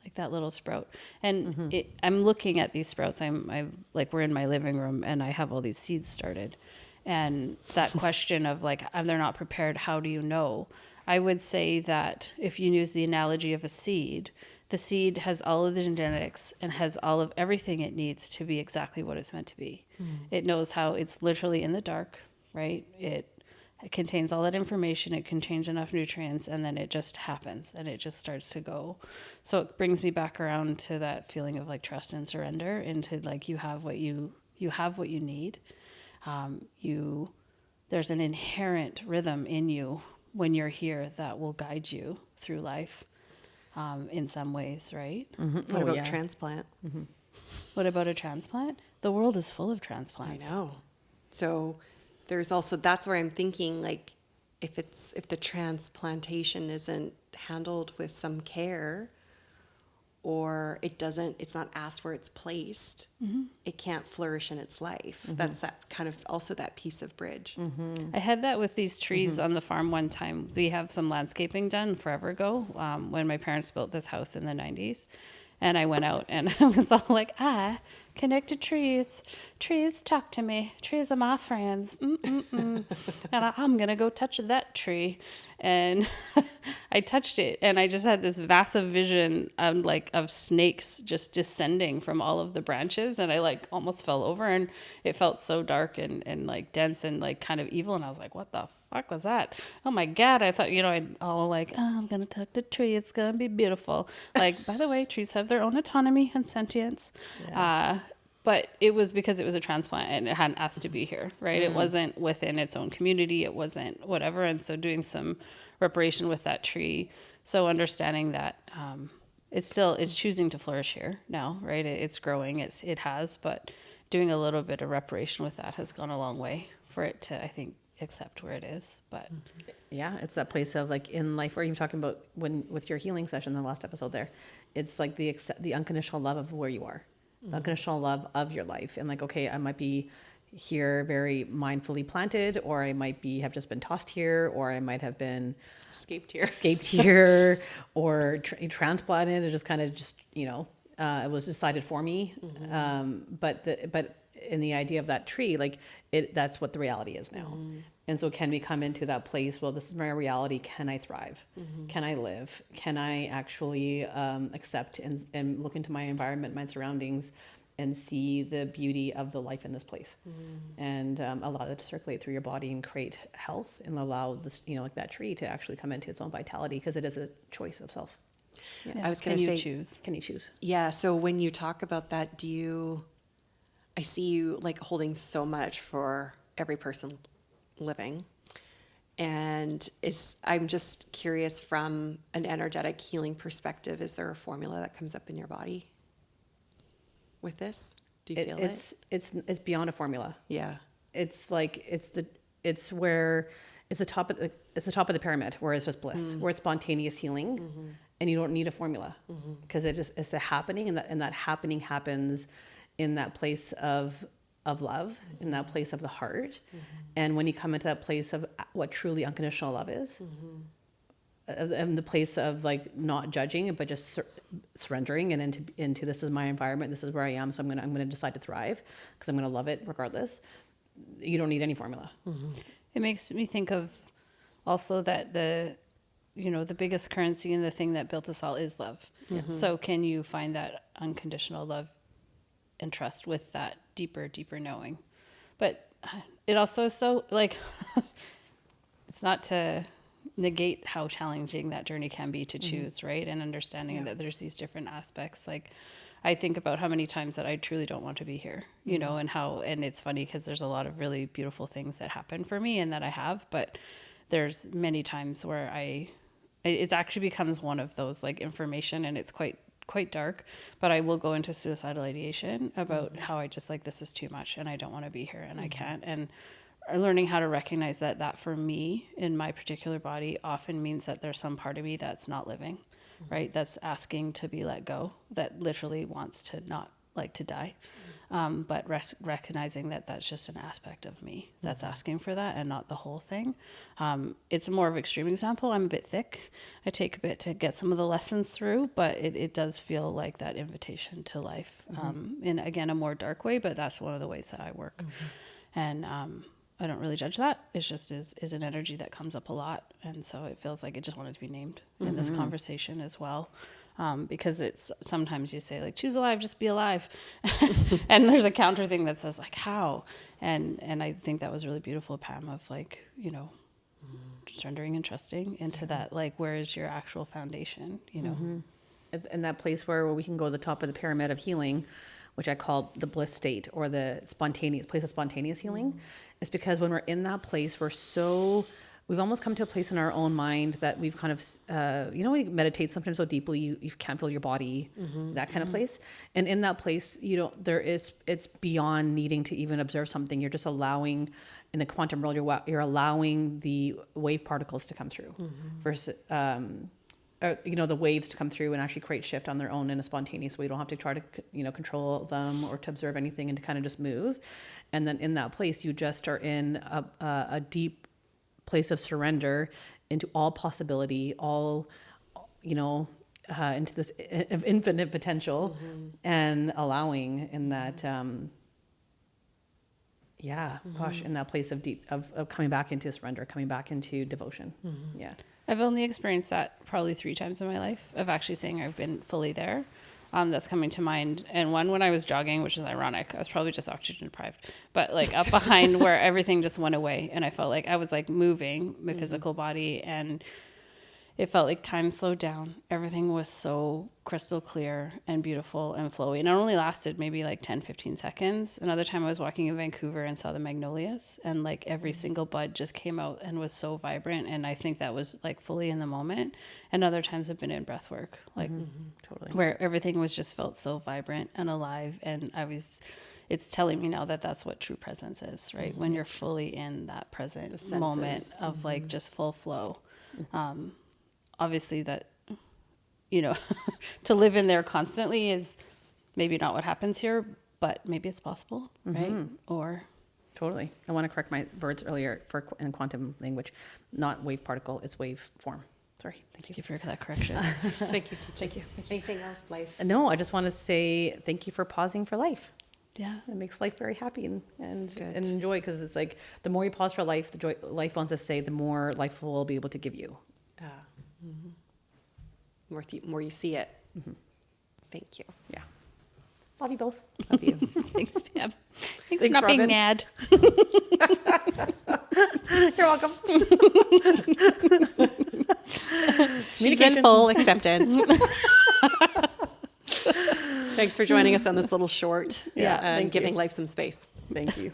Like that little sprout. And I'm looking at these sprouts. We're in my living room and I have all these seeds started. And that question of they're not prepared, how do you know? I would say that if you use the analogy of a seed, the seed has all of the genetics and has all of everything it needs to be exactly what it's meant to be. It knows how it's literally in the dark, right? It contains all that information. It contains enough nutrients, and then it just happens and it just starts to go. So it brings me back around to that feeling of trust and surrender into you have what you need. There's an inherent rhythm in you when you're here that will guide you through life in some ways, right? What about transplant? What about a transplant? The world is full of transplants. I know. So there's also, that's where I'm thinking, if the transplantation isn't handled with some care, or it's not asked where it's placed, it can't flourish in its life. That's that kind of also that piece of bridge. I had that with these trees on the farm one time. We have some landscaping done forever ago, when my parents built this house in the 90s. And I went out and I was all like, connect to trees. Trees, talk to me. Trees are my friends. And I'm going to go touch that tree. And I touched it and I just had this massive vision of snakes just descending from all of the branches. And I almost fell over, and it felt so dark and like dense and like kind of evil. And I was like, what the fuck was that? Oh my God. I thought, I'd all like, I'm going to talk to tree. It's going to be beautiful. Like, by the way, trees have their own autonomy and sentience. Yeah. But it was because it was a transplant and it hadn't asked to be here, right? It wasn't within its own community. It wasn't whatever. And so doing some reparation with that tree. So understanding that it's choosing to flourish here now, right? It's growing. It has, but doing a little bit of reparation with that has gone a long way for it to, I think, accept where it is. But yeah, it's that place of like in life, or even talking about with your healing session in the last episode there, it's like the unconditional love of where you are. The unconditional love of your life, and like, okay, I might be here very mindfully planted, or I might have just been tossed here, or I might have been Escaped here or transplanted and just kind of it was decided for me. But in the idea of that tree, like that's what the reality is now. And so can we come into that place, well, this is my reality. Can I thrive? Can I live? Can I actually accept and look into my environment, my surroundings, and see the beauty of the life in this place, and allow that to circulate through your body and create health, and allow this, like that tree to actually come into its own vitality, because it is a choice of self. yeah. I was going to say, Can you choose? yeah. So when you talk about that, I see you like holding so much for every person living. And I'm just curious, from an energetic healing perspective, is there a formula that comes up in your body with this? Do you feel it? It's beyond a formula. Yeah. It's like it's the top of the pyramid, where it's just bliss, where it's spontaneous healing, and you don't need a formula, because it's a happening, and that happening happens in that place of love, in that place of the heart. And when you come into that place of what truly unconditional love is, and the place of like not judging, but just surrendering and into this is my environment, this is where I am, so I'm gonna decide to thrive because I'm gonna love it regardless. You don't need any formula. it makes me think of also that the biggest currency and the thing that built us all is love. So can you find that unconditional love and trust with that deeper knowing? But it also is so like it's not to negate how challenging that journey can be to choose, right? And understanding that there's these different aspects. Like I think about how many times that I truly don't want to be here, and it's funny because there's a lot of really beautiful things that happen for me and that I have, but there's many times where it actually becomes one of those like information, and it's quite dark, but I will go into suicidal ideation about how I just like, this is too much and I don't want to be here and I can't. And learning how to recognize that for me in my particular body often means that there's some part of me that's not living, right? That's asking to be let go, that literally wants to not like to die. But recognizing that that's just an aspect of me that's asking for that and not the whole thing. It's more of an extreme example. I'm a bit thick. I take a bit to get some of the lessons through, but it does feel like that invitation to life in, again, a more dark way, but that's one of the ways that I work. And I don't really judge that. It's just is an energy that comes up a lot. And so it feels like it just wanted to be named in this conversation as well. Because it's sometimes you say like, choose alive, just be alive. And there's a counter thing that says like, how? And I think that was really beautiful, Pam, of like, surrendering and trusting into that, like, where is your actual foundation, And that place where we can go to the top of the pyramid of healing, which I call the bliss state, or the place of spontaneous healing, is because when we're in that place, we've almost come to a place in our own mind that we've kind of, when you meditate sometimes so deeply, you can't feel your body, that kind of place. And in that place, it's beyond needing to even observe something. You're just allowing, in the quantum world, you're allowing the wave particles to come through versus, the waves to come through and actually create shift on their own in a spontaneous way. You don't have to try to, control them or to observe anything, and to kind of just move. And then in that place, you just are in a deep place of surrender into all possibility, all, into this of infinite potential, and allowing in that, in that place of deep, of coming back into surrender, coming back into devotion. Yeah. I've only experienced that probably 3 times in my life of actually saying I've been fully there. That's coming to mind. And one when I was jogging, which is ironic. I was probably just oxygen deprived, but like up behind where everything just went away. And I felt like I was like moving my physical body, and it felt like time slowed down. Everything was so crystal clear and beautiful and flowy. And it only lasted maybe like 10, 15 seconds. Another time I was walking in Vancouver and saw the magnolias, and like every single bud just came out and was so vibrant. And I think that was like fully in the moment. And other times I've been in breath work, like Totally. where everything was just felt so vibrant and alive. And it's telling me now that that's what true presence is, right? When you're fully in that present moment of like just full flow. Obviously that, to live in there constantly is maybe not what happens here, but maybe it's possible, right? Or Totally. I want to correct my words earlier in quantum language, not wave particle, it's wave form. Sorry. thank you for that correction. Thank you, teacher. Thank you. Anything else, life? No, I just want to say thank you for pausing for life. Yeah. It makes life very happy and Good. enjoy, because it's like the more you pause for life, the joy life wants to say, the more life will be able to give you. More you see it. Thank you. Yeah. Love you both. Love you. Thanks, Pam. Thanks for Thanks, not being Robin. mad. You're welcome. She's in full acceptance. Thanks for joining us on this little short Yeah, and thank giving you. life some space. Thank you.